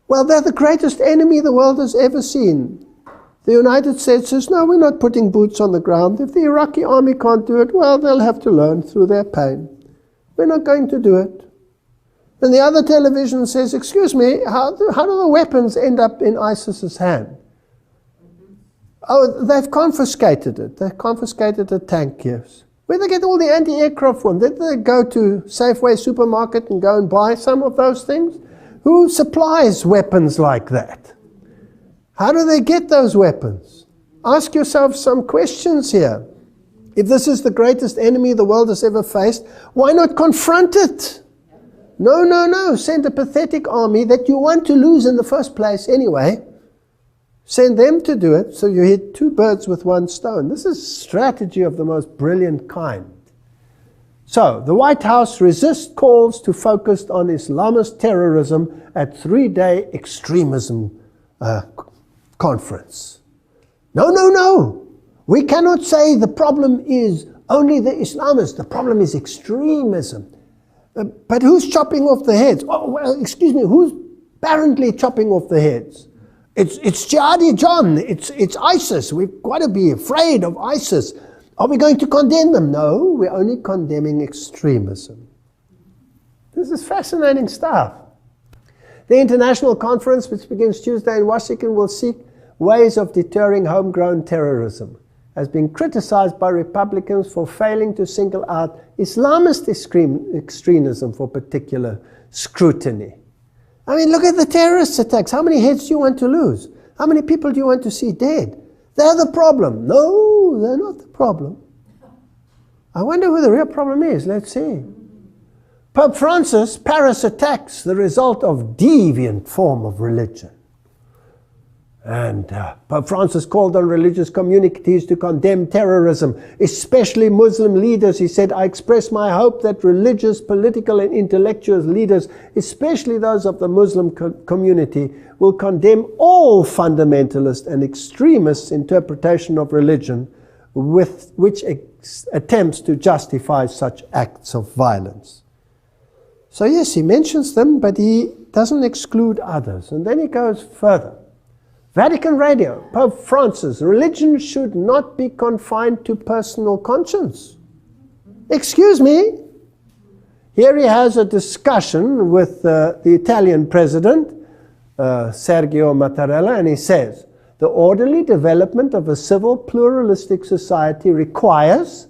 well, they're the greatest enemy the world has ever seen. The United States says, no, we're not putting boots on the ground. If the Iraqi army can't do it, well, they'll have to learn through their pain. We're not going to do it. And the other television says, excuse me, how do the weapons end up in ISIS's hand? Oh, they've confiscated it. They've confiscated the tank, yes. Where did they get all the anti-aircraft from? Did they go to Safeway supermarket and go and buy some of those things? Who supplies weapons like that? How do they get those weapons? Ask yourself some questions here. If this is the greatest enemy the world has ever faced, why not confront it? No, no, no. Send a pathetic army that you want to lose in the first place anyway. Send them to do it, so you hit two birds with one stone. This is strategy of the most brilliant kind. So, the White House resists calls to focus on Islamist terrorism at three-day extremism conference. No, no, no. We cannot say the problem is only the Islamists. The problem is extremism. But who's chopping off the heads? Oh, well, excuse me, who's apparently chopping off the heads? It's Jihadi John. It's ISIS. We've got to be afraid of ISIS. Are we going to condemn them? No, we're only condemning extremism. This is fascinating stuff. The international conference, which begins Tuesday in Washington, will seek ways of deterring homegrown terrorism, has been criticized by Republicans for failing to single out Islamist extremism for particular scrutiny. I mean, look at the terrorist attacks. How many heads do you want to lose? How many people do you want to see dead? They're the problem. No, they're not the problem. I wonder who the real problem is. Let's see. Pope Francis, Paris attacks, the result of deviant form of religion. And Pope Francis called on religious communities to condemn terrorism, especially Muslim leaders. He said, I express my hope that religious, political and intellectual leaders, especially those of the Muslim community, will condemn all fundamentalist and extremist interpretation of religion with which attempts to justify such acts of violence. So yes, he mentions them, but he doesn't exclude others. And then he goes further. Vatican Radio, Pope Francis, religion should not be confined to personal conscience. Excuse me. Here he has a discussion with the Italian president, Sergio Mattarella, and he says, the orderly development of a civil pluralistic society requires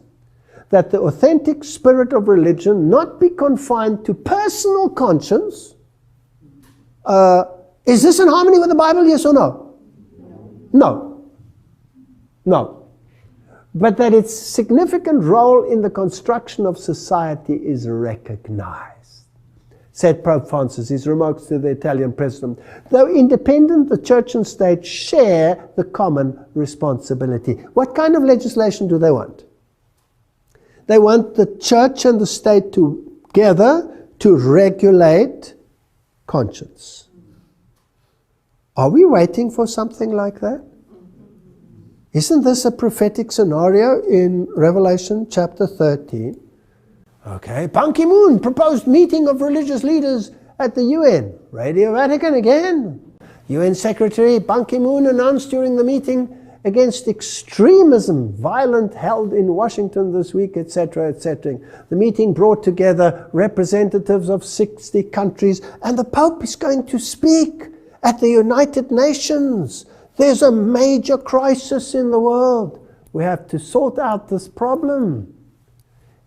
that the authentic spirit of religion not be confined to personal conscience. Is this in harmony with the Bible, yes or no? No. No. But that its significant role in the construction of society is recognized, said Pope Francis, his remarks to the Italian president. Though independent, the church and state share the common responsibility. What kind of legislation do they want? They want the church and the state together to regulate conscience. Are we waiting for something like that? Isn't this a prophetic scenario in Revelation chapter 13? Okay, Ban Ki-moon proposed meeting of religious leaders at the UN. Radio Vatican again. UN Secretary Ban Ki-moon announced during the meeting against extremism, violent held in Washington this week, etc., etc. The meeting brought together representatives of 60 countries, and the Pope is going to speak at the United Nations. There's a major crisis in the world. We have to sort out this problem.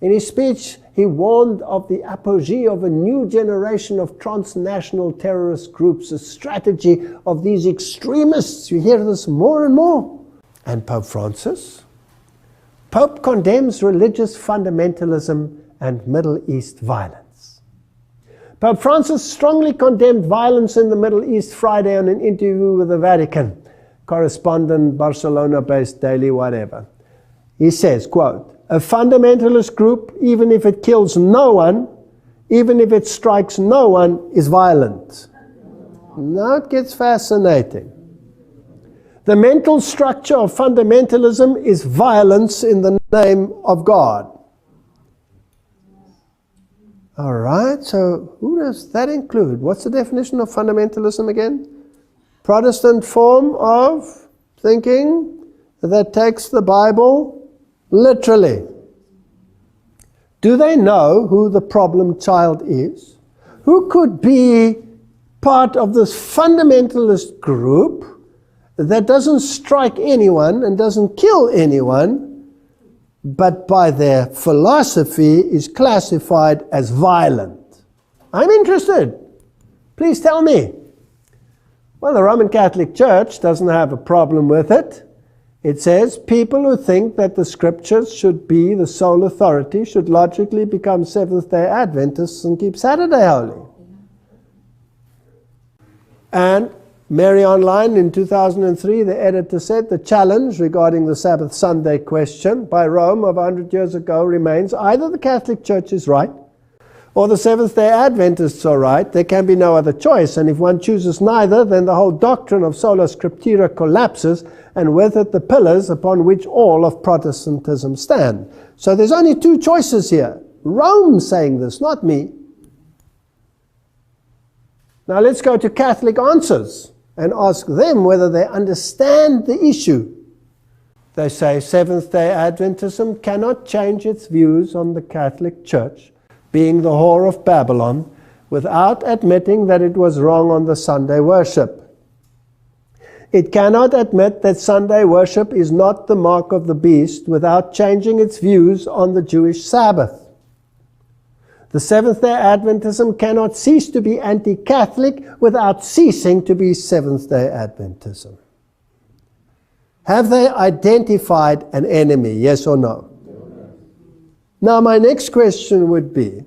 In his speech, he warned of the apogee of a new generation of transnational terrorist groups, a strategy of these extremists. You hear this more and more. And Pope Francis? Pope condemns religious fundamentalism and Middle East violence. Pope Francis strongly condemned violence in the Middle East Friday on an interview with the Vatican correspondent, Barcelona-based daily whatever. He says, quote, "A fundamentalist group, even if it kills no one, even if it strikes no one, is violent." Now it gets fascinating. The mental structure of fundamentalism is violence in the name of God. All right, so who does that include? What's the definition of fundamentalism again? Protestant form of thinking that takes the Bible literally. Do they know who the problem child is? Who could be part of this fundamentalist group that doesn't strike anyone and doesn't kill anyone, but by their philosophy is classified as violent? I'm interested. Please tell me. Well, the Roman Catholic Church doesn't have a problem with it. It says people who think that the scriptures should be the sole authority should logically become Seventh-day Adventists and keep Saturday holy. And Mary Online in 2003, the editor said, the challenge regarding the Sabbath Sunday question by Rome of 100 years ago remains either the Catholic Church is right or the Seventh-day Adventists are right. There can be no other choice. And if one chooses neither, then the whole doctrine of sola scriptura collapses, and with it the pillars upon which all of Protestantism stand. So there's only two choices here. Rome saying this, not me. Now let's go to Catholic Answers and ask them whether they understand the issue. They say Seventh-day Adventism cannot change its views on the Catholic Church being the whore of Babylon without admitting that it was wrong on the Sunday worship. It cannot admit that Sunday worship is not the mark of the beast without changing its views on the Jewish Sabbath. The Seventh-day Adventism cannot cease to be anti-Catholic without ceasing to be Seventh-day Adventism. Have they identified an enemy, yes or no? Now my next question would be,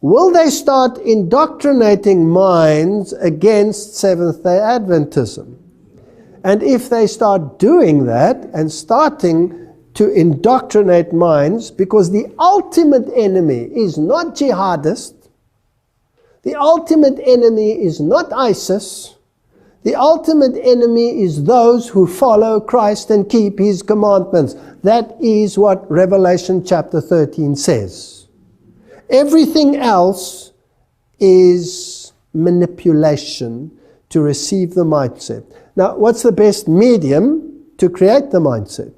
will they start indoctrinating minds against Seventh-day Adventism? And if they start doing that and starting to indoctrinate minds, because the ultimate enemy is not jihadist, the ultimate enemy is not ISIS, the ultimate enemy is those who follow Christ and keep His commandments. That is what Revelation chapter 13 says. Everything else is manipulation to receive the mindset. Now, what's the best medium to create the mindset?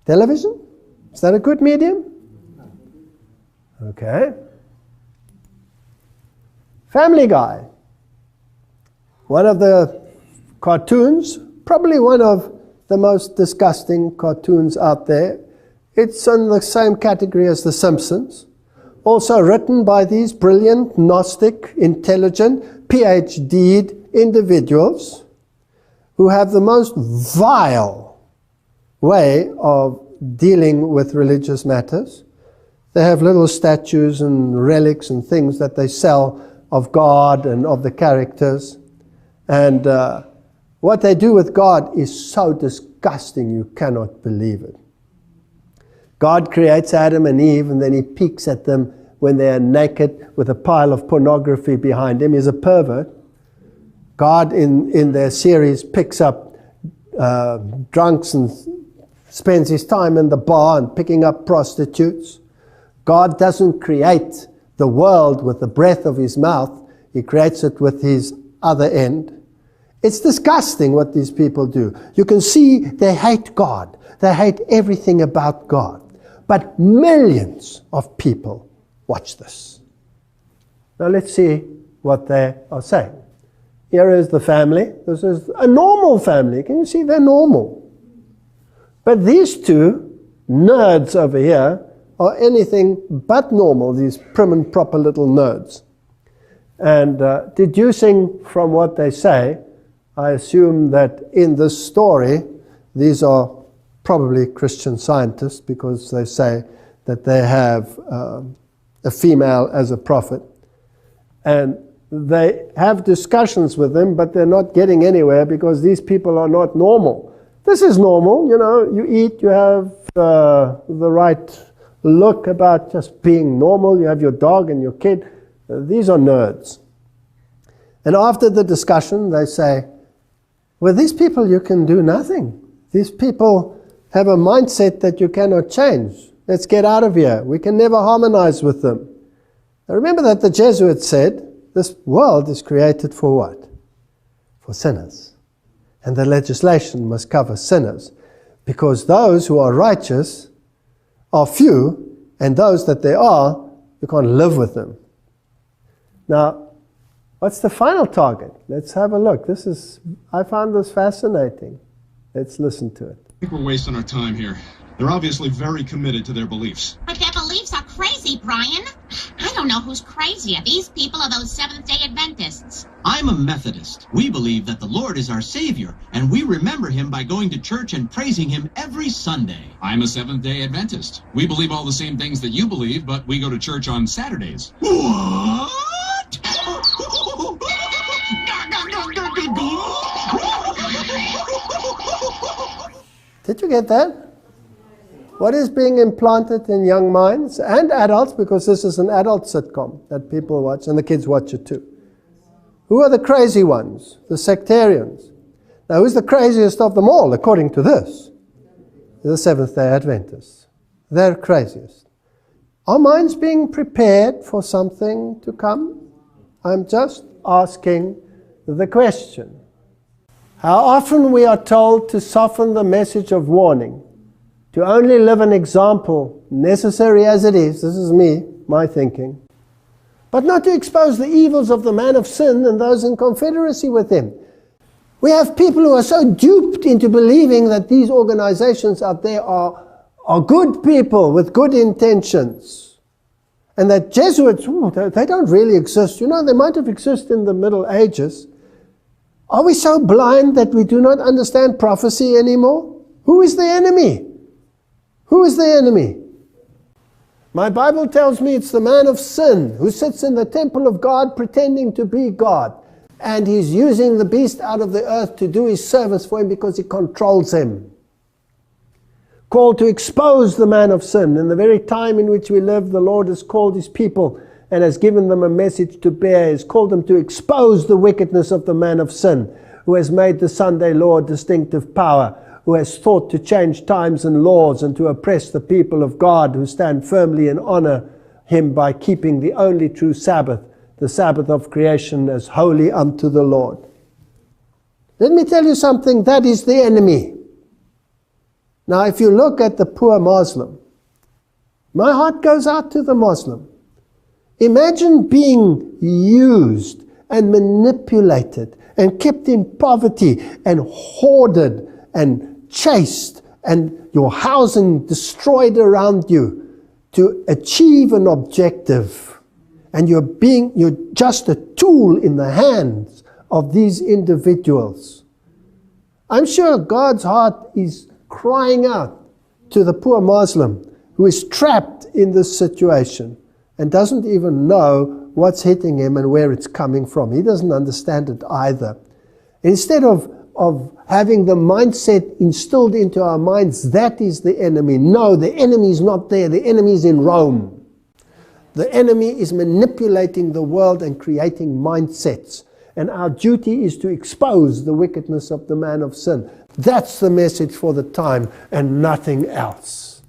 Television? Is that a good medium? Okay. Family Guy. One of the cartoons, probably one of the most disgusting cartoons out there. It's in the same category as The Simpsons. Also written by these brilliant, Gnostic, intelligent, PhD'd individuals who have the most vile way of dealing with religious matters. They have little statues and relics and things that they sell of God and of the characters. And what they do with God is so disgusting you cannot believe it. God creates Adam and Eve, and then He peeks at them when they are naked with a pile of pornography behind him. He's a pervert. God in their series picks up drunks and spends His time in the bar and picking up prostitutes. God doesn't create the world with the breath of His mouth. He creates it with His other end. It's disgusting what these people do. You can see they hate God. They hate everything about God. But millions of people watch this. Now let's see what they are saying. Here is the family. This is a normal family. Can you see they're normal? But these two nerds over here are anything but normal, these prim and proper little nerds. And deducing from what they say, I assume that in this story, these are probably Christian Scientists, because they say that they have a female as a prophet. And they have discussions with them, but they're not getting anywhere because these people are not normal. This is normal, you know, you eat, you have the right look about just being normal, you have your dog and your kid. These are nerds. And after the discussion, they say, well, these people, you can do nothing. These people have a mindset that you cannot change. Let's get out of here. We can never harmonize with them. Now remember that the Jesuits said, this world is created for what? For sinners. And the legislation must cover sinners. Because those who are righteous are few, and those that there are, you can't live with them. Now, what's the final target? Let's have a look. I found this fascinating. Let's listen to it. I think we're wasting our time here. They're obviously very committed to their beliefs. But their beliefs are crazy, Brian. I don't know who's crazier, these people or those Seventh-day Adventists. I'm a Methodist. We believe that the Lord is our Savior, and we remember Him by going to church and praising Him every Sunday. I'm a Seventh-day Adventist. We believe all the same things that you believe, but we go to church on Saturdays. What? Did you get that? What is being implanted in young minds and adults, because this is an adult sitcom that people watch, and the kids watch it too. Who are the crazy ones? The sectarians. Now, who's the craziest of them all, according to this? The Seventh-day Adventists. They're craziest. Are minds being prepared for something to come? I'm just asking the question. How often we are told to soften the message of warning, to only live an example, necessary as it is, this is me, my thinking, but not to expose the evils of the man of sin and those in confederacy with him. We have people who are so duped into believing that these organizations out there are good people with good intentions. And that Jesuits, they don't really exist. You know, they might have existed in the Middle Ages. Are we so blind that we do not understand prophecy anymore? Who is the enemy? Who is the enemy? My Bible tells me it's the man of sin who sits in the temple of God pretending to be God. And he's using the beast out of the earth to do his service for him because he controls him. Called to expose the man of sin. In the very time in which we live, the Lord has called his people and has given them a message to bear. He has called them to expose the wickedness of the man of sin, who has made the Sunday law a distinctive power, who has thought to change times and laws and to oppress the people of God who stand firmly and honor him by keeping the only true Sabbath, the Sabbath of creation, as holy unto the Lord. Let me tell you something, that is the enemy. Now, if you look at the poor Muslim, my heart goes out to the Muslim. Imagine being used and manipulated and kept in poverty and hoarded and chased and your housing destroyed around you to achieve an objective. And you're just a tool in the hands of these individuals. I'm sure God's heart is crying out to the poor Muslim who is trapped in this situation and doesn't even know what's hitting him and where it's coming from. He doesn't understand it either. Instead of having the mindset instilled into our minds, that is the enemy. No, the enemy is not there. The enemy is in Rome. The enemy is manipulating the world and creating mindsets. And our duty is to expose the wickedness of the man of sin. That's the message for the time and nothing else.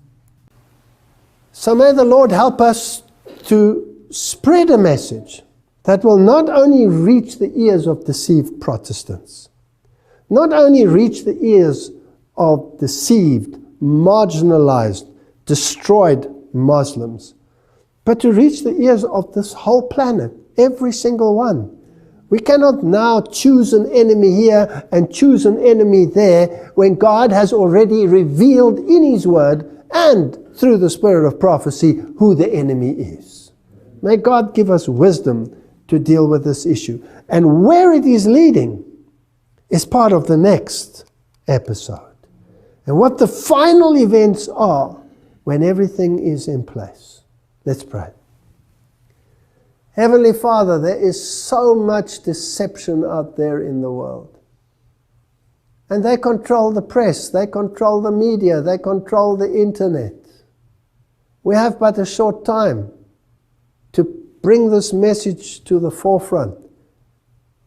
So may the Lord help us to spread a message that will not only reach the ears of deceived Protestants, not only reach the ears of deceived, marginalized, destroyed Muslims, but to reach the ears of this whole planet, every single one. We cannot now choose an enemy here and choose an enemy there when God has already revealed in His Word and through the spirit of prophecy who the enemy is. May God give us wisdom to deal with this issue. And where it is leading is part of the next episode. And what the final events are when everything is in place. Let's pray. Heavenly Father, there is so much deception out there in the world. And they control the press, they control the media, they control the internet. We have but a short time to bring this message to the forefront,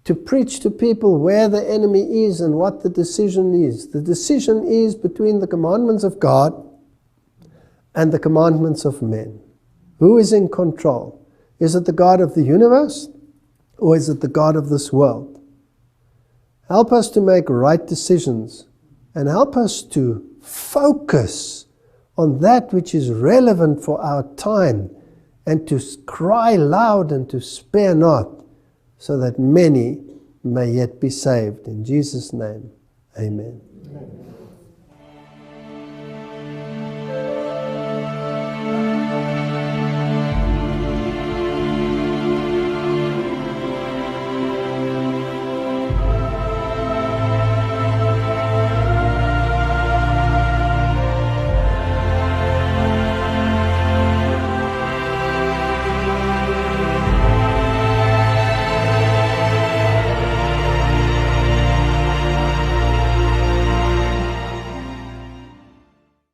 to preach to people where the enemy is and what the decision is. The decision is between the commandments of God and the commandments of men. Who is in control? Is it the God of the universe, or is it the God of this world? Help us to make right decisions, and help us to focus on that which is relevant for our time, and to cry loud and to spare not, so that many may yet be saved. In Jesus' name, amen.